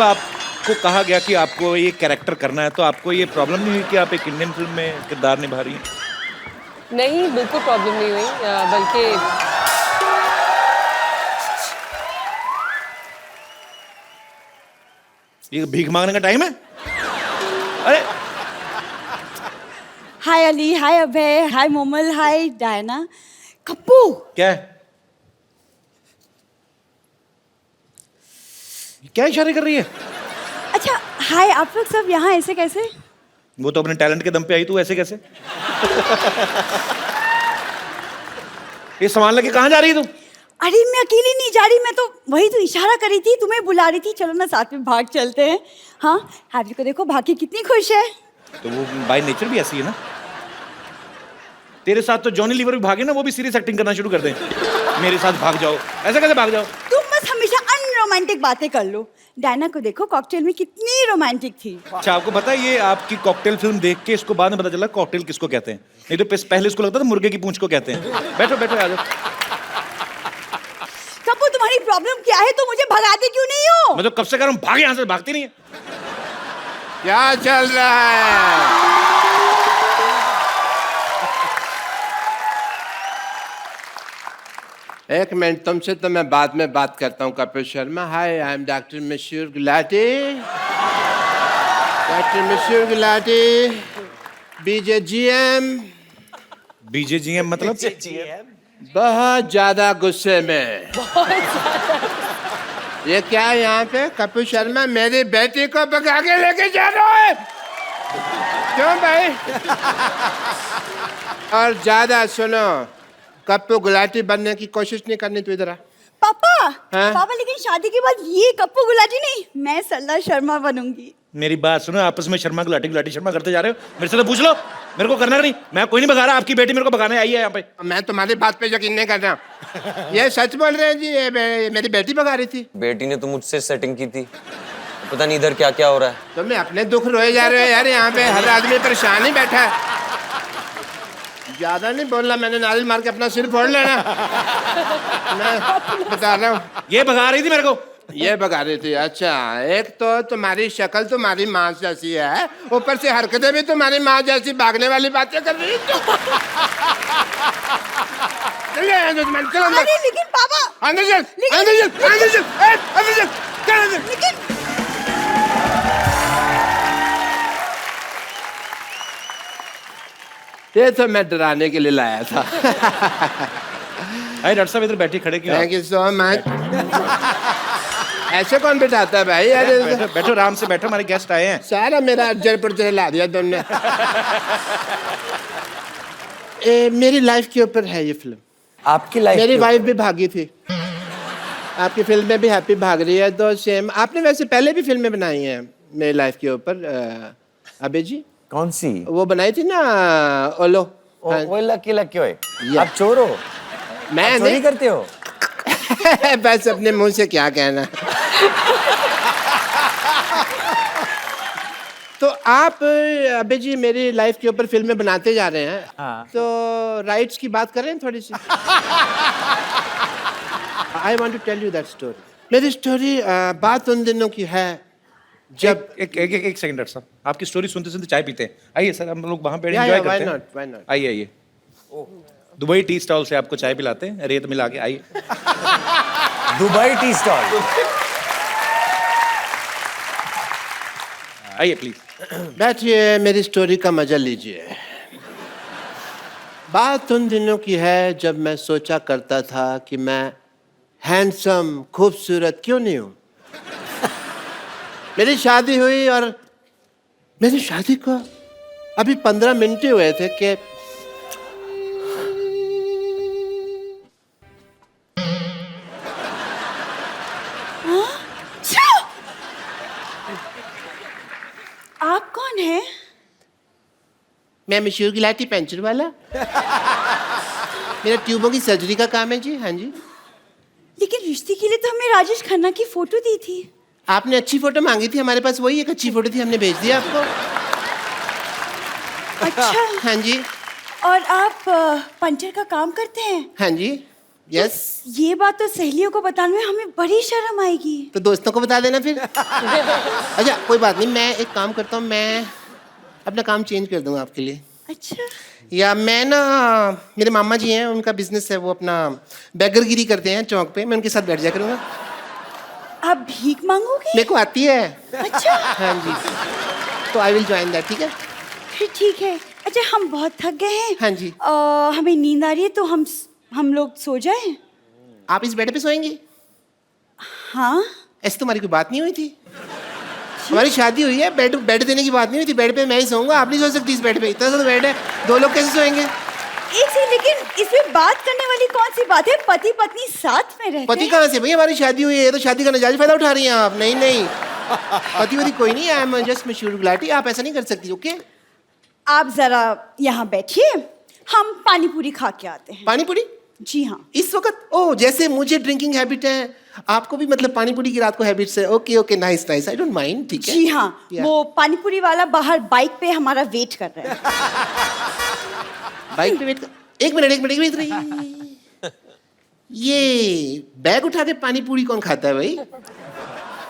आपको कहा गया कि आपको ये कैरेक्टर करना है तो आपको ये प्रॉब्लम नहीं हुई कि आप एक इंडियन फिल्म में किरदार निभा रही हैं? नहीं, बिल्कुल प्रॉब्लम नहीं हुई, बल्कि ये भीख मांगने का टाइम है? अरे हाय अली, हाय अभय, हाय मोमल, हाय डायना। कप्पू क्या है? क्या इशारे कर रही है? अच्छा, हाय आप लोग सब यहाँ ऐसे कैसे? वो तो अपने टैलेंट के दम पे आई, तू ऐसे कैसे? ये सामान लेके कहाँ जा रही है तू? अरे मैं अकेली नहीं जा रही, मैं तो वही तो इशारा करी थी, तुम्हें बुला रही थी। चलो ना साथ में भाग चलते हैं। हाँ, हैप्पी को देखो, भागी कितनी खुश है। तो वो बाय नेचर भी ऐसी है ना। तेरे साथ तो जॉनी लीवर भी भागे ना, वो भी सीरियस एक्टिंग करना शुरू कर दें। मेरे साथ भाग जाओ, ऐसे कैसे भाग जाओ? तुम बस हमेशा अनरोमांटिक बातें कर लो। डायना को देखो, कॉकटेल में कितनी रोमांटिक थी। अच्छा, आपको पता है ये आपकी कॉकटेल फिल्म देख के इसको बाद में पता चला कॉकटेल किसको कहते हैं। नहीं तो पहले इसको लगता था मुर्गे की पूंछ को कहते हैं। बैठो बैठो, आ जाओ। कप्पू तुम्हारी प्रॉब्लम क्या है? तुम मुझे भगाते क्यों नहीं हो? मैं तो कब से कह रहा हूँ भाग यहाँ से, भागती नहीं है। क्या चल रहा है? एक मिनट, तुमसे तो मैं बाद में बात करता हूँ कपिल शर्मा। हाय, आई am doctor Mashhoor Gulati. Doctor Mashhoor Gulati, बीजेजीएम। बीजेजीएम मतलब? बहुत ज्यादा गुस्से में। ये क्या है यहाँ पे? कपिल शर्मा मेरी बेटी को भगा के लेके जा रहा है। क्यों भाई? और ज्यादा सुनो, कप्पू गुलाटी बनने की कोशिश नहीं करनी। तू इधर आ। पापा, हाँ? पापा लेकिन शादी के बाद ये कप्पू गुलाटी नहीं, मैं सरला शर्मा बनूंगी। मेरी बात सुनो, आपस में शर्मा गुलाटी गुलाटी शर्मा करते जा रहे हो। मेरे से तो पूछ लो, मेरे को करना नहीं। मैं कोई नहीं भगा रहा, आपकी बेटी मेरे को भगाने आई है यहाँ पे। मैं तुम्हारी बात पे यकीन नहीं कर रहा। ये सच बोल रहे हैं जी, ये मेरी बेटी भगा रही थी। बेटी ने तो मुझसे सेटिंग की थी, पता नहीं इधर क्या क्या हो रहा है। तुम्हें अपने दुख रोए जा रहे हो यार, यहाँ पे हर आदमी परेशान ही बैठा है। ज्यादा नहीं बोलना, मैंने नारियल मार के अपना सिर फोड़ लेना। मैं बता रहा हूँ। ये भगा रही थी मेरे को। ये भगा रही थी? अच्छा, एक तो तुम्हारी शक्ल तुम्हारी माँ जैसी है, ऊपर से हरकतें भी तुम्हारी माँ जैसी, भागने वाली बातें कर रही है। चलो अरे लेकिन पापा, अंदर चल, अंदर चल, अंदर चल, अंदर चल, चल अंदर। लेकिन ये तो मैं डराने के लिए लाया था। अरे डॉक्टर साहब इधर बैठे खड़े क्यों? Thank you so much. ऐसे कौन बिठाता है भाई? बैठो बैठो, आराम से बैठो, हमारे गेस्ट आए हैं। सारा मेरा जयपुर से ला दिया तुमने। मेरी लाइफ के ऊपर है ये फिल्म। आपकी लाइफ? मेरी वाइफ भी भागी थी, आपकी फिल्म में भी हैप्पी भाग रही है। तो सेम, आपने वैसे पहले भी फिल्में बनाई हैं मेरी लाइफ के ऊपर, अबे जी। कौन सी? वो बनाई थी ना, ओलो। वो लकी लकी ओए, आप चोर हो? मैं चोरी नहीं करते हो? बस अपने मुंह से क्या कहना। तो आप अबे जी मेरी लाइफ के ऊपर फिल्में बनाते जा रहे हैं। हाँ। तो राइट्स की बात करें थोड़ी सी। I want to tell you that story. मेरी स्टोरी बात उन दिनों की है जब एक सेकंड डॉक्टर साहब, आपकी स्टोरी सुनते सुनते चाय पीते हैं। आइए सर, हम लोग वहां पे Yeah, एंजॉय yeah, why करते not, why हैं। not? आइए आइए, दुबई टी स्टॉल से आपको चाय पिलाते हैं, रेत मिला के। आइए। Dubai tea stall. आइए प्लीज। बैठिए, मेरी स्टोरी का मजा लीजिए। बात उन दिनों की है जब मैं सोचा करता था कि मैं हैंडसम, खूबसूरत क्यों नहीं हूं। मेरी शादी हुई और मेरी शादी को अभी 15 मिनट ही हुए थे कि आप कौन है? मैं मशहूर गुलाटी पेंचर वाला। मेरा ट्यूबों की सर्जरी का काम है जी। हाँ जी। लेकिन रिश्ते के लिए तो हमें राजेश खन्ना की फोटो दी थी। आपने अच्छी फोटो मांगी थी, हमारे पास वही एक अच्छी फोटो थी, हमने भेज दिया आपको। अच्छा। हाँ जी। और आप पंचर का काम करते हैं? हाँ जी। यस। ये बात तो सहेलियों को बताने में हमें बड़ी शर्म आएगी। तो दोस्तों को बता देना फिर। अच्छा कोई बात नहीं, मैं एक काम करता हूँ, मैं अपना काम चेंज कर दूंगा आपके लिए। अच्छा। या मैं ना, मेरे मामा जी हैं, उनका बिजनेस है, वो अपना बैगरगिरी करते हैं चौक पे, मैं उनके साथ बैठ जाया करूँगा। आप भीख मांगोगे? मेरे को आती है। अच्छा। हाँ जी, तो आई विल ज्वाइन दैट। ठीक है, फिर ठीक है। अच्छा हम बहुत थक गए हैं। हाँ जी। हमें नींद आ रही है, तो हम लोग सो जाएं? आप इस बेड पे सोएंगे? हाँ। ऐसी तुम्हारी कोई बात नहीं हुई थी। हमारी शादी हुई है, बेड देने की बात नहीं हुई थी। बेड पे मैं ही सोऊंगा, आप नहीं सो सकती इस बेड पे। इतना सा बेड है, 2 लोग कैसे सोएंगे? एक से, लेकिन इसमें बात करने वाली कौन सी बात है? पति पत्नी साथ में रहते पति हैं। कहाँ से भाई, हमारी शादी हुई है, तो शादी का नजायज फायदा उठा रही हैं आप। नहीं नहीं, पति वति कोई नहीं है, आई एम जस्ट मशहूर गुलाटी। आप ऐसा नहीं कर सकती। ओके, आप जरा यहाँ बैठिए, हम पानी पूरी खा के आते हैं। पानी पूरी? जी हाँ। इस वक्त? ओ, जैसे मुझे ड्रिंकिंग हैबिट है, आपको भी मतलब पानी पूरी की रात को हैबिट्स है। Okay okay, nice nice, I don't mind. ठीक है जी हाँ। वो पानी पूरी वाला बाहर बाइक पे हमारा वेट कर रहा है। बाइक पे वेट कर। एक मिनट वेट रही। ये बैग उठा के पानी पूरी कौन खाता है भाई?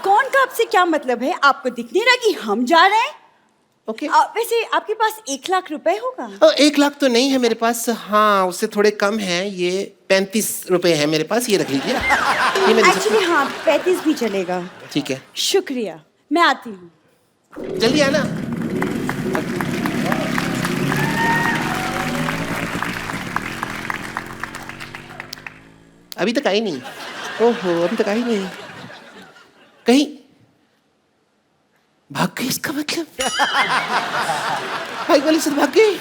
कौन का आपसे क्या मतलब है? आपको दिख नहीं रहा कि हम जा रहे हैं? ओके। वैसे आपके पास 1 लाख रुपए होगा? 1 लाख तो नहीं है मेरे पास, हाँ उससे थोड़े कम है। ये 35 रुपए है मेरे पास, ये रख लीजिए। एक्चुअली हाँ, 35 भी चलेगा। ठीक है, शुक्रिया, मैं आती हूँ। जल्दी आना। अभी तक आई नहीं। ओहो, अभी तक आई नहीं। कहीं भाग गई इसका मतलब? भाई वाली से भाग गई?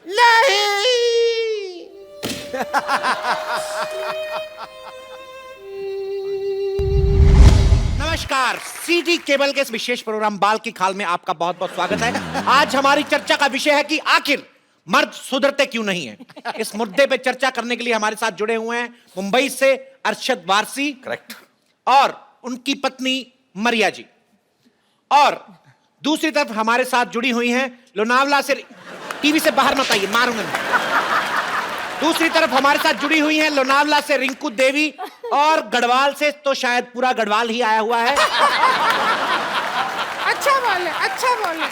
नहीं। नमस्कार, सीडी केबल के इस विशेष प्रोग्राम बाल की खाल में आपका बहुत बहुत स्वागत है। आज हमारी चर्चा का विषय है कि आखिर मर्द सुधरते क्यों नहीं है। इस मुद्दे पे चर्चा करने के लिए हमारे साथ जुड़े हुए हैं मुंबई से अरशद वारसी, करेक्ट, और उनकी पत्नी मरिया जी। और दूसरी तरफ हमारे साथ जुड़ी हुई हैं लोनावला से, टीवी से बाहर मत आइए, मारूंगा मैं। दूसरी तरफ हमारे साथ जुड़ी हुई हैं लोनावला से रिंकू देवी, और गढ़वाल से तो शायद पूरा गढ़वाल ही आया हुआ है। अच्छा बोले, अच्छा बोले।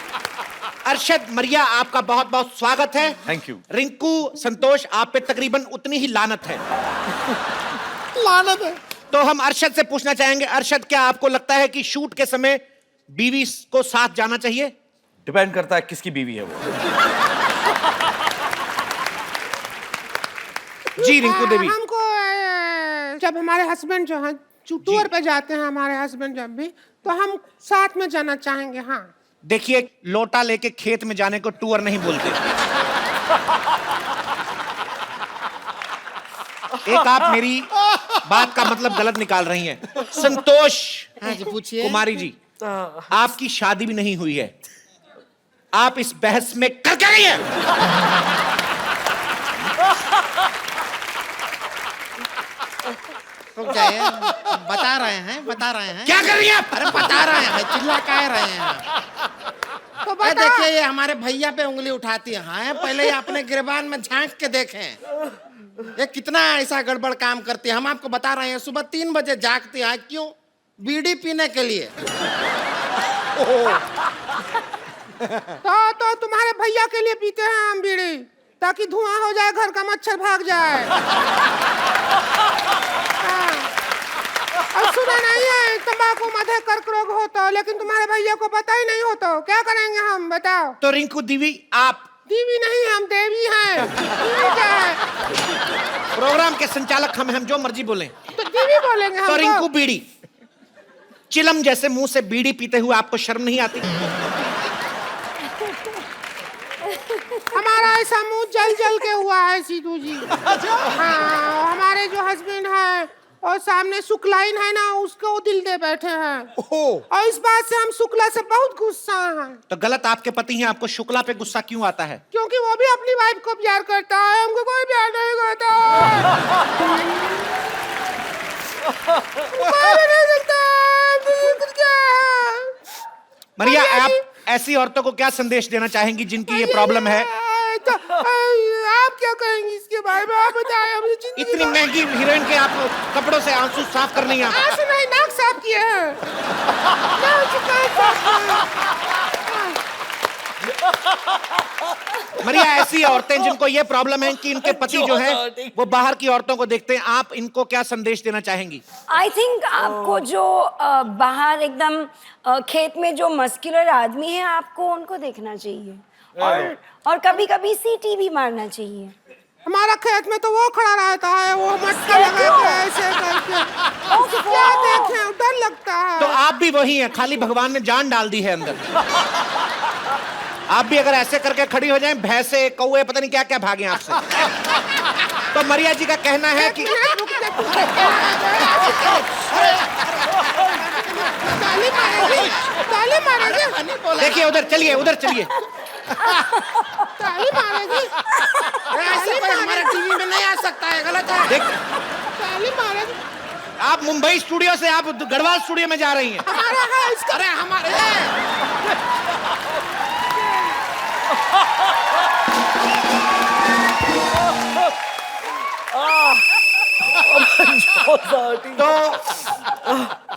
अरशद, मरिया, आपका बहुत बहुत स्वागत है। Thank you. रिंकू, संतोष, आप पे तकरीबन उतनी ही लानत है। लानत है। तो हम अरशद से पूछना चाहेंगे, अरशद क्या आपको लगता है कि शूट के समय बीवी को साथ जाना चाहिए? डिपेंड करता है किसकी बीवी है वो। जी रिंकू देवी। हमको जब हमारे हस्बैंड जो हैं टूर पे जाते हैं, हमारे हस्बैंड जब भी, तो हम साथ में जाना चाहेंगे। हाँ देखिए, लोटा लेके खेत में जाने को टूर नहीं बोलते। एक आप मेरी बात का मतलब गलत निकाल रही हैं। संतोष, हाँ जी पूछिए। कुमारी जी, आपकी शादी भी नहीं हुई है, आप इस बहस में कर क्या रही हैं? रुक जाइए, बता रहे हैं। क्या कर रही हैं आप? अरे बता रहे हैं, चिल्ला कह रहे हैं। तो अरे देखिए, ये हमारे भैया पे उंगली उठाती है। हाँ, पहले ये अपने गिरबान में झांक के देखें। ये कितना ऐसा गड़बड़ काम करती है। हम आपको बता रहे हैं सुबह 3 बजे जागती है, क्यों? बीड़ी पीने के लिए। तो तुम्हारे भैया के लिए पीते हैं हम बीड़ी, ताकि धुआं हो जाए, घर का मच्छर भाग जाए। हाँ। और सुना नहीं है तंबाकू मधे कर्क रोग होता, लेकिन तुम्हारे भैया को पता ही नहीं होता। क्या करेंगे हम, बताओ? तो रिंकू दीवी, आप दीवी नहीं, हम देवी हैं। दीवी क्या है? प्रोग्राम के संचालक हम जो मर्जी बोलें। तो दीवी बोलेंगे हम। तो रिंकू बीड़ी, चिलम जैसे मुंह से बीड़ी पीते हुए आपको शर्म नहीं आती? हमारा ऐसा मुंह जल जल के हुआ है सीधू जी। हाँ, हमारे जो हस्बैंड हैं और सामने शुक्लाइन है ना, उसको दिल दे बैठे हैं। और इस बात से हम शुक्ला से बहुत गुस्सा हैं। तो गलत आपके पति हैं, आपको शुक्ला पे गुस्सा क्यों आता है? क्योंकि वो भी अपनी वाइफ को प्यार करता है, हमको कोई प्यार नहीं करता। मरिया, आप ऐसी औरतों को क्या संदेश देना चाहेंगी जिनकी ये प्रॉब्लम है? तो आप क्या कहेंगी इसके बारे में, आप बताएं। मुझे जिंदगी इतनी महंगी हीरोइन के आप कपड़ों से आंसू साफ कर नहीं आते? आंसू नहीं, नाक साफ किए हैं। मरिया, ऐसी औरतें जिनको ये प्रॉब्लम है कि इनके पति जो है वो बाहर की औरतों को देखते हैं, आप इनको क्या संदेश देना चाहेंगी? आई थिंक आपको जो बाहर एकदम खेत में जो मस्कुलर आदमी है, आपको उनको देखना चाहिए और कभी-कभी सीटी भी मारना चाहिए। हमारा खेत में तो वो खड़ा रहता है, वो मटका लगा के ऐसे करके। क्या देखें, डर लगता है। तो आप भी वही हैं, खाली भगवान ने जान डाल दी है अंदर। आप भी अगर ऐसे करके खड़ी हो जाएं, भैंसे कौवे पता नहीं क्या क्या भागें आपसे। तो मरिया जी का कहना है कि देखिए उधर चलिए, उधर चलिए। ताली मारेगी। ऐसे कोई हमारे टीवी में नहीं आ सकता है, गलत है। ताली मारेगी। आप मुंबई स्टूडियो से आप गढ़वाल स्टूडियो में जा रही हैं। हमारा है इसका। अरे हमारे तो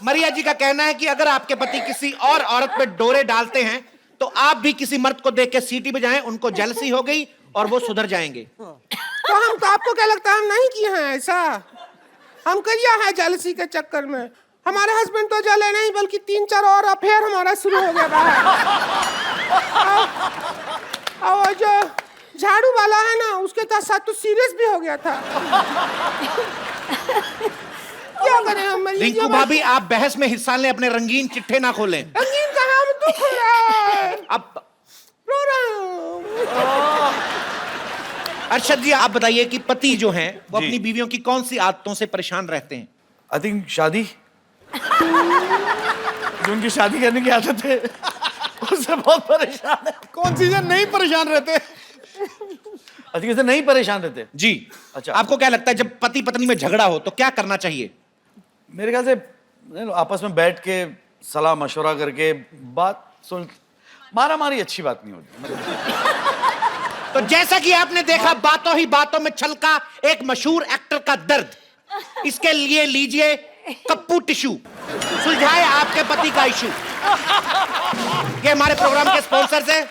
मरिया जी का कहना है कि अगर आपके पति किसी और औरत पे डोरे डालते हैं तो आप भी किसी मर्द को देख के सीटी बजाएं, उनको जेलसी हो गई और वो सुधर जाएंगे। तो हम तो आपको क्या लगता है हम नहीं किए हैं ऐसा? हम किया है जेलसी के चक्कर में। हमारे हस्बैंड तो जले नहीं, बल्कि 3-4 और अफेयर हमारा शुरू हो गया बाहर। और जो झाड़ू वाला है ना, उसके साथ तो सीरियस भी हो गया था। क्या करें हम? रिंकू भाभी, आप बहस में हिस्सा लें, अपने रंगीन चिट्ठे ना खोलें। रंगीन कहाँ, हम दुख हो रहा है। अब अर्शद जी, आप बताइए कि पति जो हैं वो अपनी बीवियों की कौन सी आदतों से परेशान रहते हैं? आई थिंक शादी, जो उनकी शादी करने की आदत है उससे बहुत परेशान है। कौन सी नहीं परेशान रहते? अधिक से नहीं परेशान रहते जी। अच्छा, आपको क्या लगता है जब पति पत्नी में झगड़ा हो तो क्या करना चाहिए? मेरे ख्याल से आपस में बैठ के सलाह मशवरा करके बात सुन, मारा मारी अच्छी बात नहीं होती। तो जैसा कि आपने देखा, बातों ही बातों में छलका एक मशहूर एक्टर का दर्द। इसके लिए लीजिए कप्पू टिश्यू, सुलझाए आपके पति का इशू। ये हमारे प्रोग्राम के स्पॉन्सर्स हैं।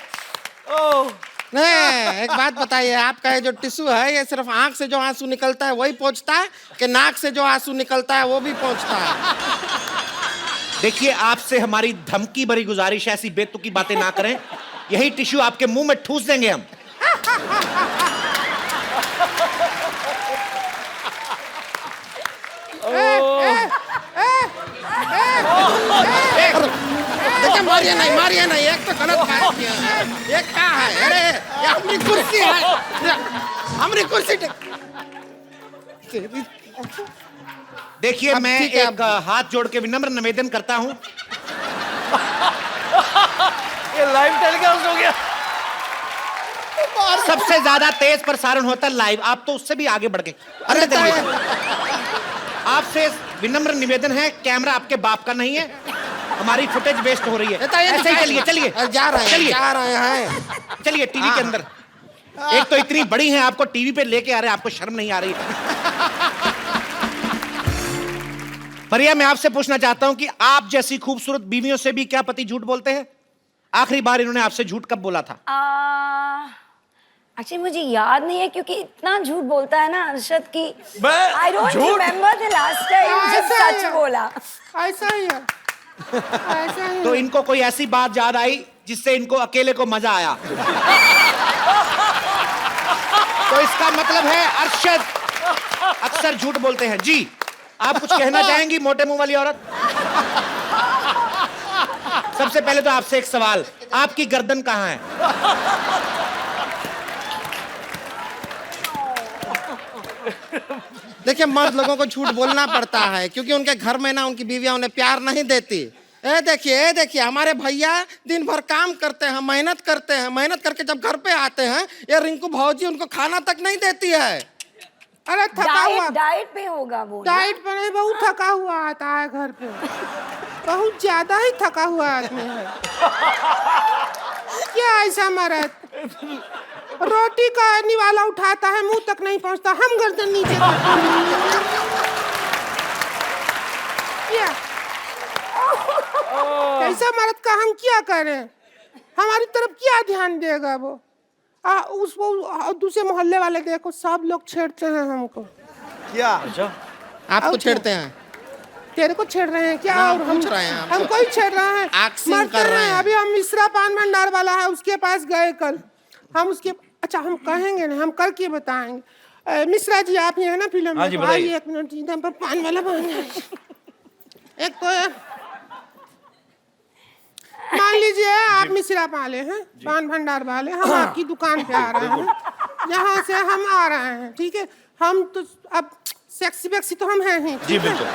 नहीं, एक बात बताइए, आपका ये जो टिश्यू है, ये सिर्फ आंख से जो आंसू निकलता है वही पहुंचता है कि नाक से जो आंसू निकलता है वो भी पहुंचता है? देखिए, आपसे हमारी धमकी भरी गुजारिश है, ऐसी बेतुकी बातें ना करें। यही टिश्यू आपके मुंह में ठूस देंगे हम। देखिए, मारिए नहीं, एक तो गलत बात किया है। ये क्या है? अरे ये हमारी कुर्सी है, हमारी कुर्सी। देखिए, मैं एक हाथ जोड़ के विनम्र निवेदन करता हूं। ये लाइव टेलीकास्ट हो गया। सबसे ज्यादा तेज प्रसारण होता है लाइव, आप तो उससे भी आगे बढ़ गए। अरे आपसे विनम्र निवेदन है, कैमरा आपके बाप का नहीं है, हमारी फुटेज वेस्ट हो रही है। ऐसे ही चलिए, जा रहे हैं, चलिए टीवी के अंदर। एक तो इतनी बड़ी हैं, आपको टीवी पे लेके आ रहे हैं, आपको शर्म नहीं आ रही? परिया, मैं आपसे पूछना चाहता हूं कि आप जैसी खूबसूरत बीवियों से भी क्या पति झूठ बोलते हैं? आखिरी बार इन्होंने आपसे झूठ कब बोला था? एक्चुअली मुझे याद नहीं है, क्योंकि इतना झूठ बोलता है ना अरशद की। आई डोंट झूठ? रिमेम्बर द लास्ट टाइम जब सच बोला। ऐसा ही है, ऐसा ही। तो इनको कोई ऐसी बात याद आई जिससे इनको अकेले को मजा आया? तो इसका मतलब है अरशद अक्सर झूठ बोलते हैं। जी, आप कुछ कहना चाहेंगी मोटे मुंह वाली औरत? सबसे पहले तो आपसे एक सवाल, आपकी गर्दन कहाँ है? देखिए, मर्द लोगों को झूठ बोलना पड़ता है क्योंकि उनके घर में ना उनकी बीवियां उन्हें प्यार नहीं देती। ए देखिए हमारे भैया दिन भर काम करते हैं, मेहनत करते हैं, मेहनत करके जब घर पे आते हैं, ये रिंकू भौजी उनको खाना तक नहीं देती है। अरे थका हुआ, डाइट पे होगा वो। डाइट पे नहीं, बहुत थका हुआ आता है घर पे, बहुत ज्यादा ही थका हुआ आदमी है। क्या ऐसा मरद रोटी का निवाला उठाता है, मुंह तक नहीं पहुंचता, हम गर्दन नीचे क्या? कैसा मर्द का हम क्या करें? हमारी तरफ क्या ध्यान देगा वो? उसको दूसरे मोहल्ले वाले देखो, सब लोग छेड़ते हैं हमको। क्या? अच्छा, आपको छेड़ते हैं? तेरे को छेड़ रहे हैं क्या? हाँ, और हम पूछ रहे हैं हमको ही छेड़ रहे हैं, एक्टिंग कर रहे हैं। अभी हम मिश्रा पान भंडार वाला है, उसके पास गए कल हम, उसके अच्छा हम कहेंगे ना, हम करके बताएंगे। मिश्रा जी आप ही है ना फिल्म हाँ जी, में? बताइए। एक मिनट, इधर पर पान वाला बन है। एक तो मान लीजिए आप मिश्रा वाले हैं, पान भंडार वाले, हम आपकी दुकान पे आ रहे हैं, यहाँ से हम आ रहे हैं, ठीक है? हम तो अब सेक्सी वेक्सी तो हम हैं ही, जी बिल्कुल।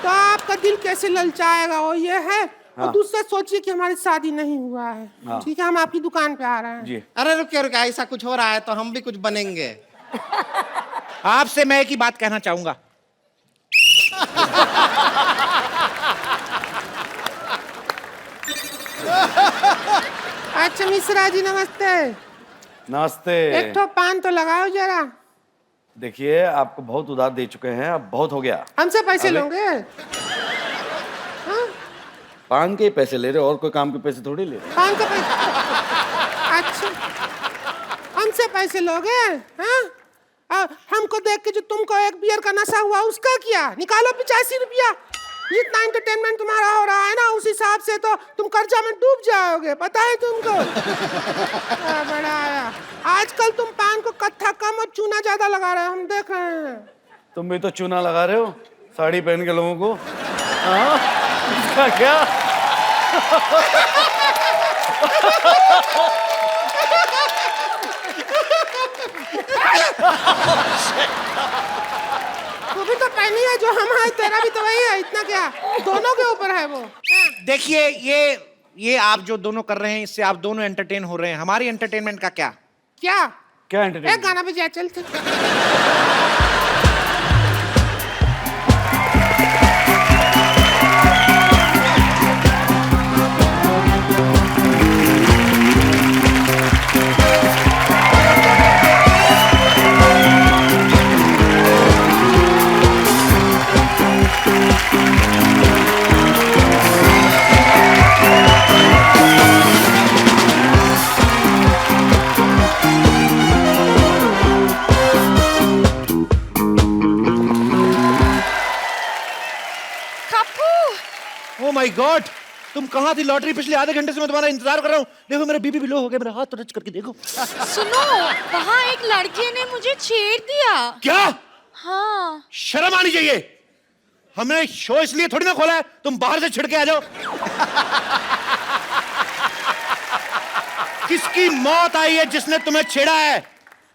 तो आपका दिल कैसे ललचाएगा, वो ये है। और दूसरा सोचिए कि हमारी शादी नहीं हुआ है, ठीक है? हम आपकी दुकान पे आ रहे हैं जी। अरे रुकिए, ऐसा कुछ हो रहा है तो हम भी कुछ बनेंगे। आपसे मैं एक ही बात कहना चाहूंगा। अच्छा मिश्रा जी नमस्ते। नमस्ते। एक ठो पान तो लगाओ जरा। देखिए, आपको बहुत उधार दे चुके हैं, अब बहुत हो गया। हमसे पैसे लोगे? पान के ही पैसे ले रहे हो, और कोई काम के पैसे थोड़ी ले रहे। पान का पैसा? अच्छा, हमसे पैसे लोगे? हाँ, हमको देख के जो तुमको एक बियर का नशा हुआ, उसका क्या? निकालो 85 रुपया। जितना एंटरटेनमेंट तुम्हारा हो रहा है ना, उस हिसाब से तो तुम कर्जा में डूब जाओगे, पता है तुमको? बड़ा आया। आजकल तुम पान को कत्था कम और चूना ज्यादा लगा रहे हो, हम देख रहे हैं। तुम भी तो चूना लगा रहे हो साड़ी पहन के लोगों को। इसका क्या? तू भी तो पहनी है जो हम है, तेरा भी तो वही है, इतना क्या? दोनों के ऊपर है वो। देखिए, ये आप जो दोनों कर रहे हैं, इससे आप दोनों एंटरटेन हो रहे हैं। हमारी एंटरटेनमेंट का क्या? क्या एंटरटेनमेंट? एक गाना बजा चलते। ओह माय गॉड, तुम कहाँ थी लॉटरी? पिछले आधे घंटे से मैं तुम्हारा इंतजार कर रहा हूँ। देखो मेरा बीपी भी लो हो गया, मेरा हाथ तो टच करके देखो। सुनो, वहाँ एक लड़के ने मुझे छेड़ दिया। क्या? हाँ। शर्म आनी चाहिए। हमने शो इसलिए थोड़ी ना खोला है तुम बाहर से छिड़के आ जाओ। किसकी मौत आई है जिसने तुम्हें छेड़ा है?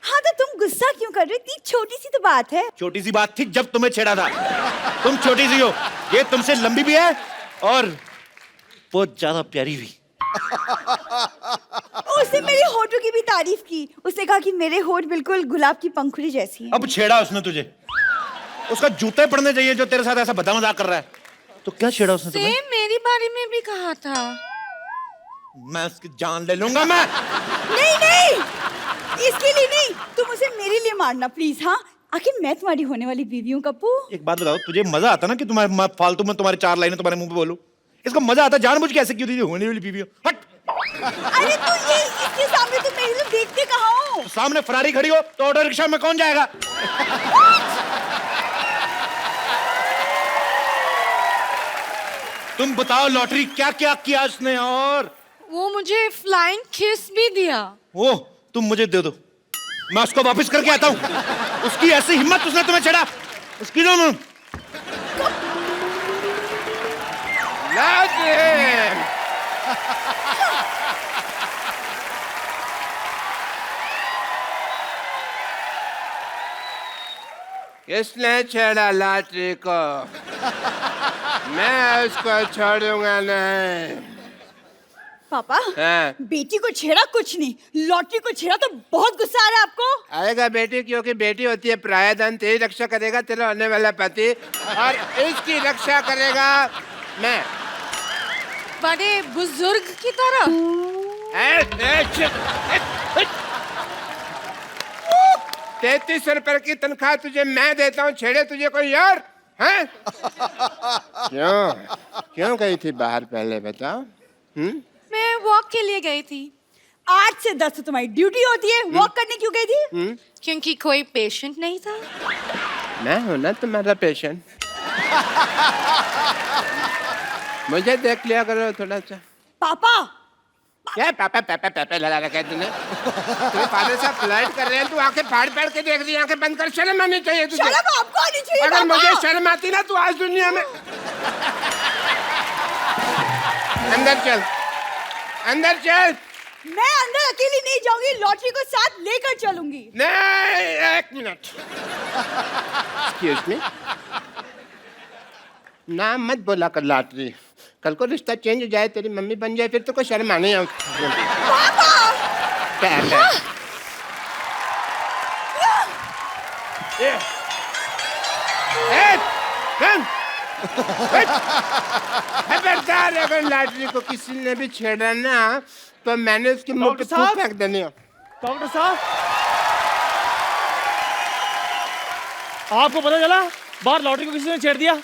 हाँ तो तुम गुस्सा क्यों कर रहे हो? इतनी छोटी सी तो बात है। छोटी सी बात थी जब तुम्हें छेड़ा था। तुम छोटी सी हो, ये तुमसे लंबी भी है और बहुत ज्यादा प्यारी भी। उसने मेरे होठों की भी तारीफ की। उसने कहा कि मेरे होठ बिल्कुल गुलाब की पंखुड़ी जैसी हैं। अब छेड़ा उसने तुझे, उसका जूते पड़ने चाहिए जो तेरे साथ ऐसा बदा मजाक कर रहा है। तो क्या छेड़ा उसने तुम्हें? सेम मेरी बारे में भी कहा था। मैं उसकी जान ले लूंगा मैं। नहीं नहीं, इसके लिए नहीं, तुम उसे मेरे लिए मारना प्लीज। हाँ, आखिर मैं तुम्हारी होने वाली बीवी हूँ कप्पू। एक बात बताओ, तुझे मजा आता ना कि तुम्हारे फालतू में तुम्हारे 4 लाइनें तुम्हारे मुंह पे बोलूं? इसको मजा आता जानबूझ के ऐसे क्यों दीदी होने वाली बीवी हो? हट। अरे तो ये इसके सामने तुम मेरी तरफ देखते कहाँ हो? तो सामने फरारी खड़ी हो तो ऑटो रिक्शा में कौन जाएगा? तुम बताओ लॉटरी क्या क्या किया उसने? और वो मुझे फ्लाइंग किस भी दिया। वो तुम मुझे दे दो, मैं उसको वापस करके आता हूँ। उसकी ऐसी हिम्मत, उसने तुम्हें छेड़ा, उसकी दो मैं। किसने छेड़ा लॉटरी को? मैं उसको छोड़ूंगा नहीं। पापा, हाँ। बेटी को छेड़ा कुछ नहीं, लॉटरी को छेड़ा तो बहुत गुस्सा आ रहा है आपको। आएगा बेटी, क्योंकि बेटी होती है प्रायधन। तेरी रक्षा करेगा तेरा होने वाला पति, और इसकी रक्षा करेगा मैं। बड़े बुजुर्ग की तरह। 33 रुपए की तनख्वाह तुझे मैं देता हूँ, छेड़े तुझे कोई यार? हैं? क्यों गई थी बाहर पहले बताओ? मैं वॉक के लिए गई थी। 8 से 10 तो तुम्हारी ड्यूटी होती है, वॉक करने क्यों गई थी? क्योंकि कोई पेशेंट नहीं था। मैं हूं ना तुम्हारा पेशेंट। मुझे देख लिया करो थोड़ा सा। पापा, क्या पापा पापा पापा लगा रखा है तूने? तेरे फादर साहब फ्लाइट कर रहे हैं, तू आंखें फाड़ फाड़ के देख रही है। आंखें बंद कर, शर्म आनी चाहिए तुझे। शर्म आपको आनी चाहिए। अगर मुझे शर्म आती ना तू आज दुनिया में। अंदर चल, अंदर चल। मैं अंदर अकेली नहीं जाऊंगी, लॉटरी को साथ लेकर चलूंगी। नहीं, 1 मिनट। एक्सक्यूज मी, नाम मत बोला कर लॉटरी। कल को रिश्ता चेंज हो जाए, तेरी मम्मी बन जाए, फिर तो कोई शर्म आने। खबरदार, अगर लॉटरी को किसी ने भी छेड़ा ना तो मैंने उसके मुंह पे थूक फेंक देनी है। डॉक्टर साहब, आपको पता चला बाहर लॉटरी को किसी ने छेड़ दिया?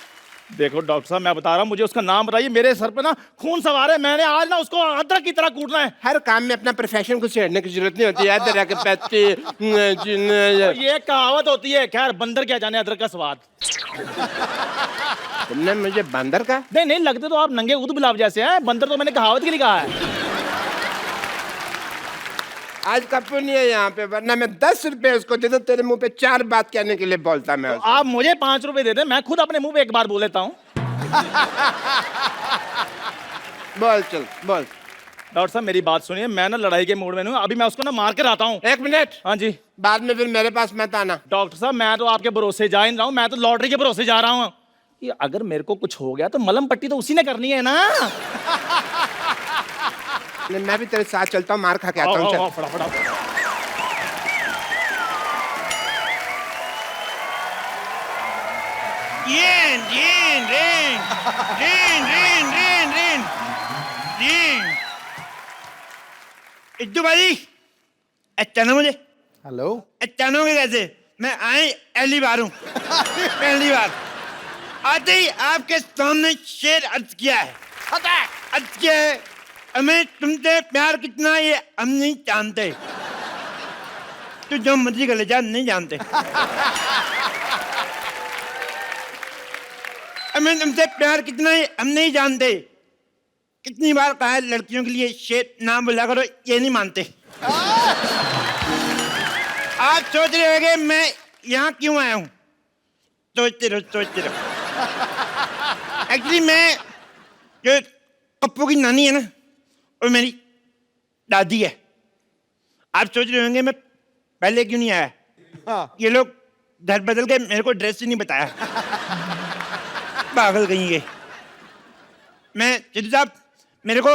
देखो डॉक्टर साहब, मैं बता रहा हूँ, मुझे उसका नाम बताइए। मेरे सर पे ना खून सवार है, मैंने आज ना उसको अदरक की तरह कूटना है। हर काम में अपना प्रोफेशन को छेड़ने की जरूरत नहीं होती है। अदरक के पत्ते, ये कहावत होती है। खैर, बंदर क्या जाने अदरक का स्वाद। तुमने मुझे बंदर का? नहीं नहीं, लगते तो आप नंगे ऊद गुलाब जैसे हैं। बंदर तो मैंने कहावत के लिए कहा है। आज कप्पू नहीं है यहाँ पे, वरना मैं 10 रुपए उसको दे दूं, तेरे मुंह पे 4 बात कहने के लिए बोलता मैं। तो आप मुझे 5 रुपए दे दें, मैं खुद अपने मुंह पे 1 बार बोल लेता हूँ। बोल, चल बोल। डॉक्टर साहब, मेरी बात सुनिए, मैं ना लड़ाई के मूड में हूँ। अभी मैं उसको ना मार कर आता हूँ। 1 मिनट। हाँ जी। बाद में फिर मेरे पास मत आना। डॉक्टर साहब, मैं तो आपके भरोसे जा ही रहा हूँ, मैं तो लॉटरी के भरोसे जा रहा हूँ। कि अगर मेरे को कुछ हो गया तो मलम पट्टी तो उसी ने करनी है ना। मैं भी तेरे साथ चलता हूँ, मार खा के आता हूँ। चल फटाफट। इट्टू भाई, अचानक मुझे हेलो, अचानक कैसे? मैं आए पहली बार हूँ। पहली बार आते ही आपके सामने शेर अर्ज किया है। अर्ज किया है, हमें तुमसे प्यार कितना ये हम नहीं जानते। तू जो मर्जी कर ले जा, नहीं जानते। हमें तुमसे प्यार कितना है हम नहीं जानते। कितनी बार कहा है लड़कियों के लिए शेर नाम बोला करो, ये नहीं मानते। आप सोच रहे होंगे मैं यहाँ क्यों आया हूँ? सोचते रहो। एक्चुअली मैं जो पप्पू की नानी है ना, वो मेरी दादी है। आप सोच रहे होंगे मैं पहले क्यों नहीं आया? हाँ। ये लोग घर बदल के मेरे को ड्रेस ही नहीं बताया। पागल कहीं ये। मैं सिद्धू साहब, मेरे को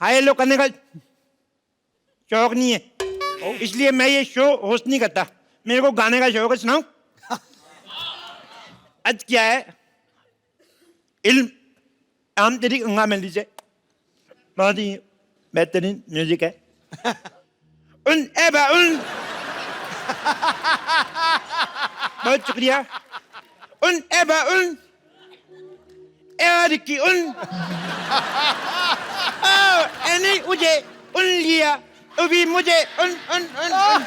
हाई लो करने का शौक नहीं है, इसलिए मैं ये शो होस्ट नहीं करता। मेरे को गाने का शौक है। सुनाऊं? आज क्या है, इल्म आम तेरी गंगा मैली से बहुत ही बेहतरीन म्यूजिक है। उन एबा उन बहुत शुक्रिया उन एबा उन एरिकी उन एनी मुझे उन लिया अभी मुझे उन उन उन, उन।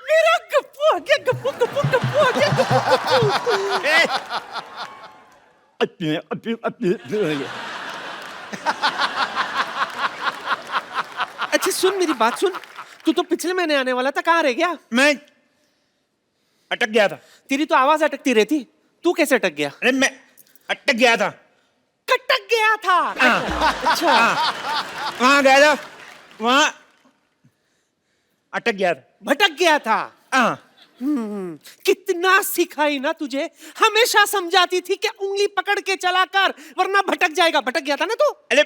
मेरा गप्पू आ गया, गप्पू गप्पू गप्पू आ गया, अच्छा सुन मेरी बात सुन, तू तो पिछले महीने आने वाला था, कहाँ रह गया? मैं अटक गया था। तेरी तो आवाज अटकती रहती, तू कैसे अटक गया? अरे मैं अटक गया था। कटक गया था। अच्छा वहां गया था, वहां अटक गया था, भटक गया था। कितना सिखाई ना तुझे, हमेशा समझाती थी कि उंगली पकड़ के चला कर वरना भटक जाएगा। भटक गया था ना तू? अरे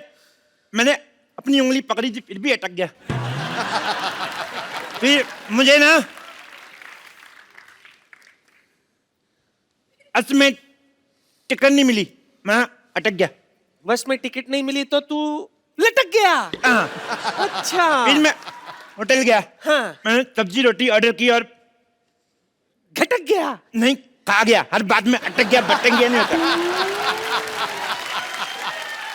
मैंने अपनी उंगली पकड़ी थी फिर भी अटक गया। फिर मुझे ना बस में टिकट नहीं मिली, मैं अटक गया। बस में टिकट नहीं मिली तो तू लटक गया। अच्छा फिर मैं होटल गया। हाँ। मैंने सब्जी रोटी ऑर्डर की और घटक गया। नहीं, खा गया। हर बात में अटक गया भटक गया नहीं होता।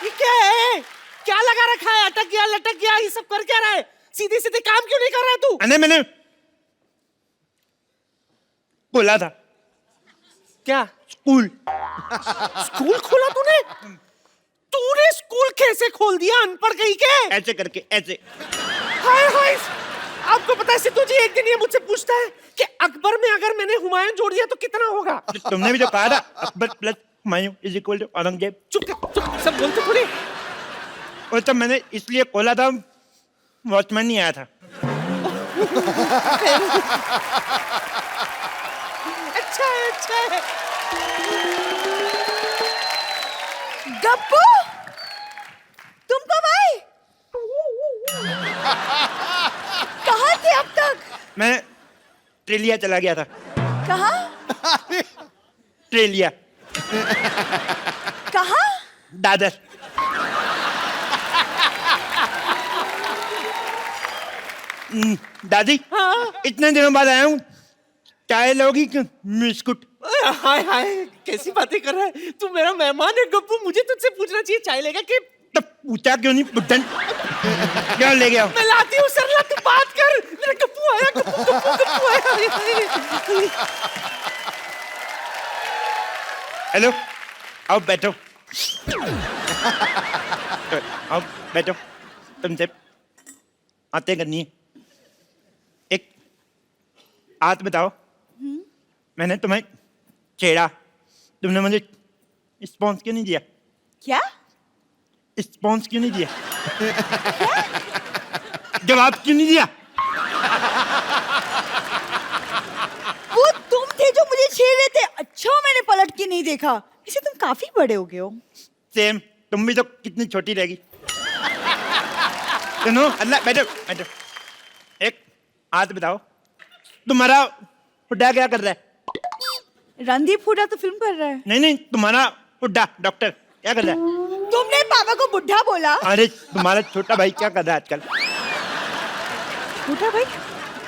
ये क्या है? क्या लगा रखा है? अटक गया लटक गया ये सब कर क्या रहा है? सीधे सीधे काम क्यों नहीं कर रहा तू? अरे मैंने बोला था। क्या? स्कूल। स्कूल खोला तूने? तूने स्कूल कैसे खोल दिया अनपढ़ कहीं के? ऐसे करके ऐसे। हाय हाय, आपको पता है सिद्धू जी, एक दिन ये मुझसे पूछता है कि अकबर में अगर मैंने हुमायूं जोड़ दिया तो कितना होगा? तुमने भी तो कहा था Akbar plus Humayun is equal to Aurangzeb. चुप सब बोलते थोड़ी। वो तो मैंने इसलिए खोला था, वॉचमैन नहीं आया था। अच्छा है, अच्छा है। गप्पू तुम कब आए? कहाँ थे अब तक? मैं ट्रेलिया चला गया था। कहाँ? ट्रेलिया। कहाँ? दादर। दादी, इतने दिनों बाद आया हूँ, चाय लोगी क्यों? बिस्कुट। हाय हाय, कैसी बातें कर रहा है तू? मेरा मेहमान है गप्पू, मुझे तुझसे पूछना चाहिए चाय लेगा कि? तो पूछा क्यों नहीं? बुड्ढन क्या ले गया? मैं लाती हूँ सरला, तू बात कर। मेरा गप्पू आया, गप्पू गप्पू गप्पू आया। हेलो, आओ बैठो। आओ बैठो, तुमसे बातें करनी है। एक बात बताओ, मैंने तुम्हें छेड़ा, तुमने मुझे रिस्पॉन्स क्यों नहीं दिया? क्या? रिस्पॉन्स क्यों नहीं दिया? जवाब क्यों नहीं दिया? वो तुम थे जो मुझे छेड़ रहे थे। अच्छा मैंने पलट के नहीं देखा। इसे तुम काफी बड़े हो गए हो। सेम, तुम भी तो कितनी छोटी रहेगी। सुनो, अल्लाह बैठो बैठो। एक बात बताओ, तुम्हारा बुड्ढा क्या कर रहा है? रणदीप हुड्डा तो फिल्म कर रहा है। नहीं नहीं, तुम्हारा बुड्ढा डॉक्टर क्या कर रहा है? तुमने पापा को बुढ़ा बोला? अरे तुम्हारा छोटा भाई क्या कर रहा है आजकल? छोटा भाई?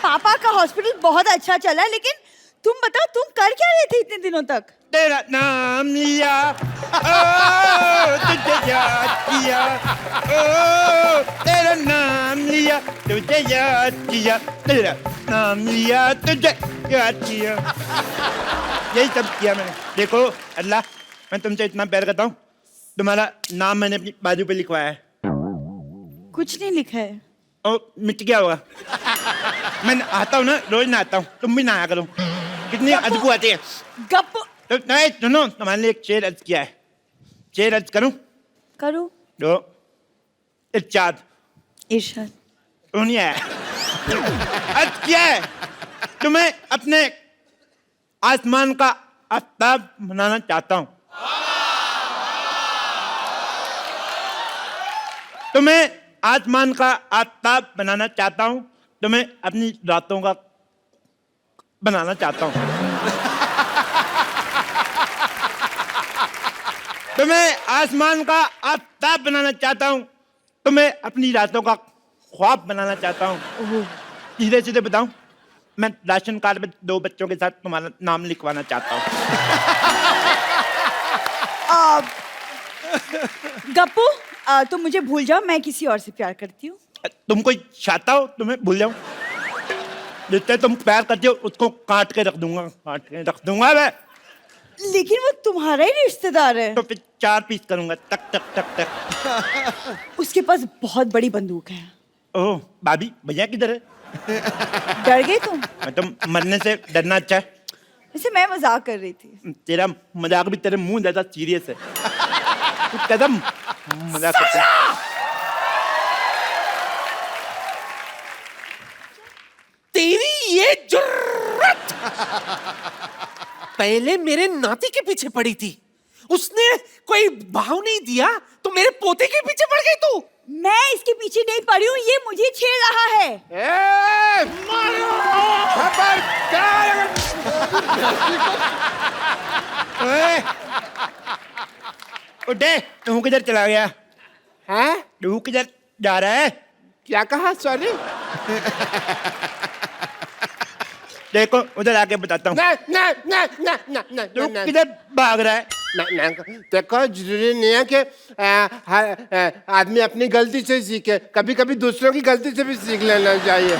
पापा का हॉस्पिटल बहुत अच्छा चला, लेकिन तुम बताओ तुम कर क्या रहे थे इतने दिनों तक? तेरा नाम लिया, ओ तुझे याद किया, ओ तेरा नाम लिया, तुझे याद किया, तेरा नाम लिया, तुझे याद किया। यही सब किया मैंने। देखो अल्लाह, मैं तुमसे इतना प्यार करता हूँ, तुम्हारा नाम मैंने अपनी बाजू पे लिखवाया है। कुछ नहीं लिखा है। ओ मिट गया होगा। मैं आता हूँ ना, रोज नहाता हूँ, तुम भी नहाया करो। कितनी अदबू आती है। गप। तो नहीं सुनो, तुम्हारे लिए एक शेर अर्ज किया है। शेर अर्ज करूं? करो। दो इरशाद। इरशाद। तो नहीं आया। अर्ज किया है, तुम्हें अपने आसमान का आफ्ताब बनाना चाहता हूं। तुम्हें आसमान का आफ्ताब बनाना चाहता हूं, तुम्हें अपनी रातों का बनाना चाहता हूँ। तुम्हें आसमान का आफताब बनाना चाहता हूँ। तुम्हें अपनी रातों का ख्वाब बनाना चाहता हूँ। सीधे सीधे बताऊं, मैं राशन कार्ड में 2 बच्चों के साथ तुम्हारा नाम लिखवाना चाहता हूँ। गप्पू, तुम मुझे भूल जाओ, मैं किसी और से प्यार करती हूँ। तुम कोई चाहता हो तुम्हें भूल जाऊं? जिससे तुम प्यार करते हो उसको काट के रख दूंगा मैं। लेकिन वो तुम्हारा ही रिश्तेदार है। तो फिर 4 पीस करूंगा, टक टक टक टक। उसके पास बहुत बड़ी बंदूक है। ओह, भाभी भैया किधर है? डर गए तुम? मैं तो मरने से डरना अच्छा है। वैसे मैं मजाक कर रही थी। तेरा मजाक भी तेरे मुंह जैसा सीरियस है। तू कदम मजाक करता है। तेरी ये जुर्रत पहले मेरे नाती के पीछे पड़ी थी, उसने कोई भाव नहीं दिया तो मेरे पोते के पीछे पड़ गई तू। मैं इसके पीछे नहीं पड़ी हूँ, ये मुझे छेड़ रहा है। उठे, तू किधर चला गया? हैं? तू किधर जा रहा है? क्या कहा? सॉरी। देखो उधर आके बताता हूँ। तू किधर भाग रहा है? देखो, जरूरी नहीं है कि हर आदमी अपनी गलती से सीखे, कभी कभी दूसरों की गलती से भी सीख लेना चाहिए।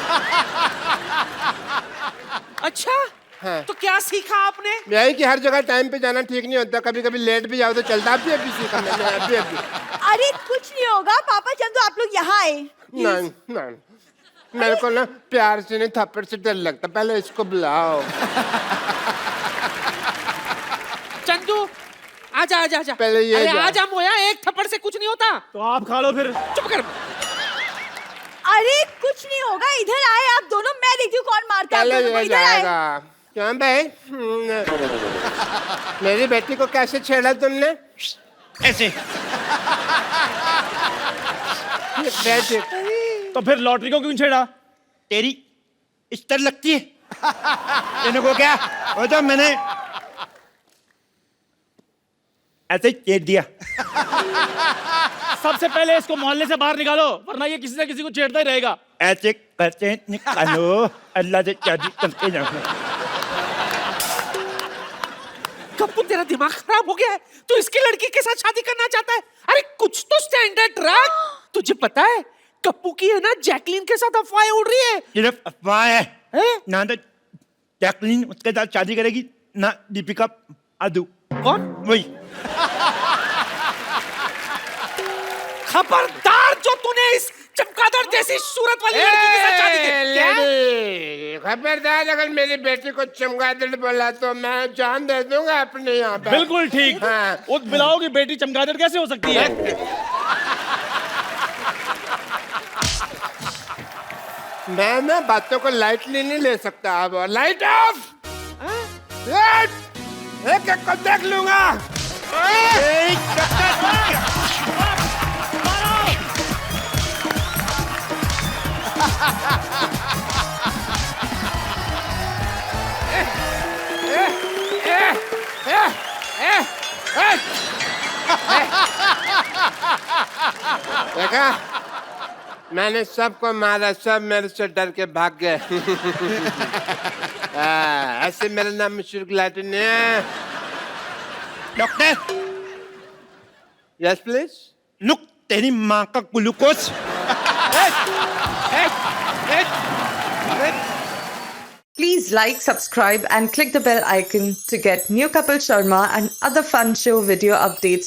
अच्छा, हाँ। तो क्या सीखा आपने? यही कि हर जगह टाइम पे जाना ठीक नहीं होता, कभी कभी लेट भी जाओ तो चलता। अभी सीखा मैंने, अभी। अरे कुछ नहीं होगा पापा, चल तो आप लोग यहाँ आए। नहीं, मेरे को ना प्यार से नहीं, थप्पड़ से डर लगता। पहले इसको बुलाओ। चंदू, आजा आजा आजा। पहले ये अरे जा। आजा मोया, एक थप्पड़ से कुछ नहीं होता। तो आप खा लो फिर। चुप कर। अरे कुछ नहीं होगा, इधर आए आप दोनों, मैं देखती हूँ कौन मारता है। पहले आप दोनों को, ये इधर आए। जाएगा। क्यों भाई? मेरी बेटी को कैसे छेड़ा तुमने? ऐसे। बेटी तो फिर लॉटरी को क्यों छेड़ा? तेरी इस तरह लगती है। इनको क्या? वो तो मैंने ऐसे ही छेड़ दिया। सबसे पहले इसको मोहल्ले से बाहर निकालो, वरना ये किसी न किसी को छेड़ता ही रहेगा। ऐसे करते निकालो, अल्लाह से शादी करके जाओ। गप्पू, तेरा दिमाग खराब हो गया है? तू इसकी लड़की के साथ शादी करना चाहता है? अरे कुछ तो स्टैंडर्ड रख। तुझे पता है गप्पू की है ना जैकलीन के साथ अफवाहें उड़ रही है। सिर्फ अफवाह है। ना तो जैकलीन उसके साथ शादी करेगी, ना दीपिका आदू। कौन? वही। खबरदार जो तूने इस चमगादड़ जैसी सूरत वाली लड़की के साथ शादी की। क्या? खबरदार, अगर मेरी बेटी को चमगादड़ बोला तो मैं जान दे दूंगा अपने यहाँ पे। बिल्कुल ठीक। हाँ। उस बिलाओ की बेटी चमगादड़ कैसे हो सकती है? मैं ना बातों को लाइटली नहीं ले सकता। अब लाइट ऑफ। एक एक को देख लूंगा। देखा, मैंने सबको मारा, सब मेरे से डर के भाग गए। ऐसे मेरा नाम मशहूर लाइटन नहीं है। डॉक्टर। Yes please. लुक, तेरी माँ का glucose. Please like, subscribe and click the bell icon to get new Kapil Sharma and other fun show video updates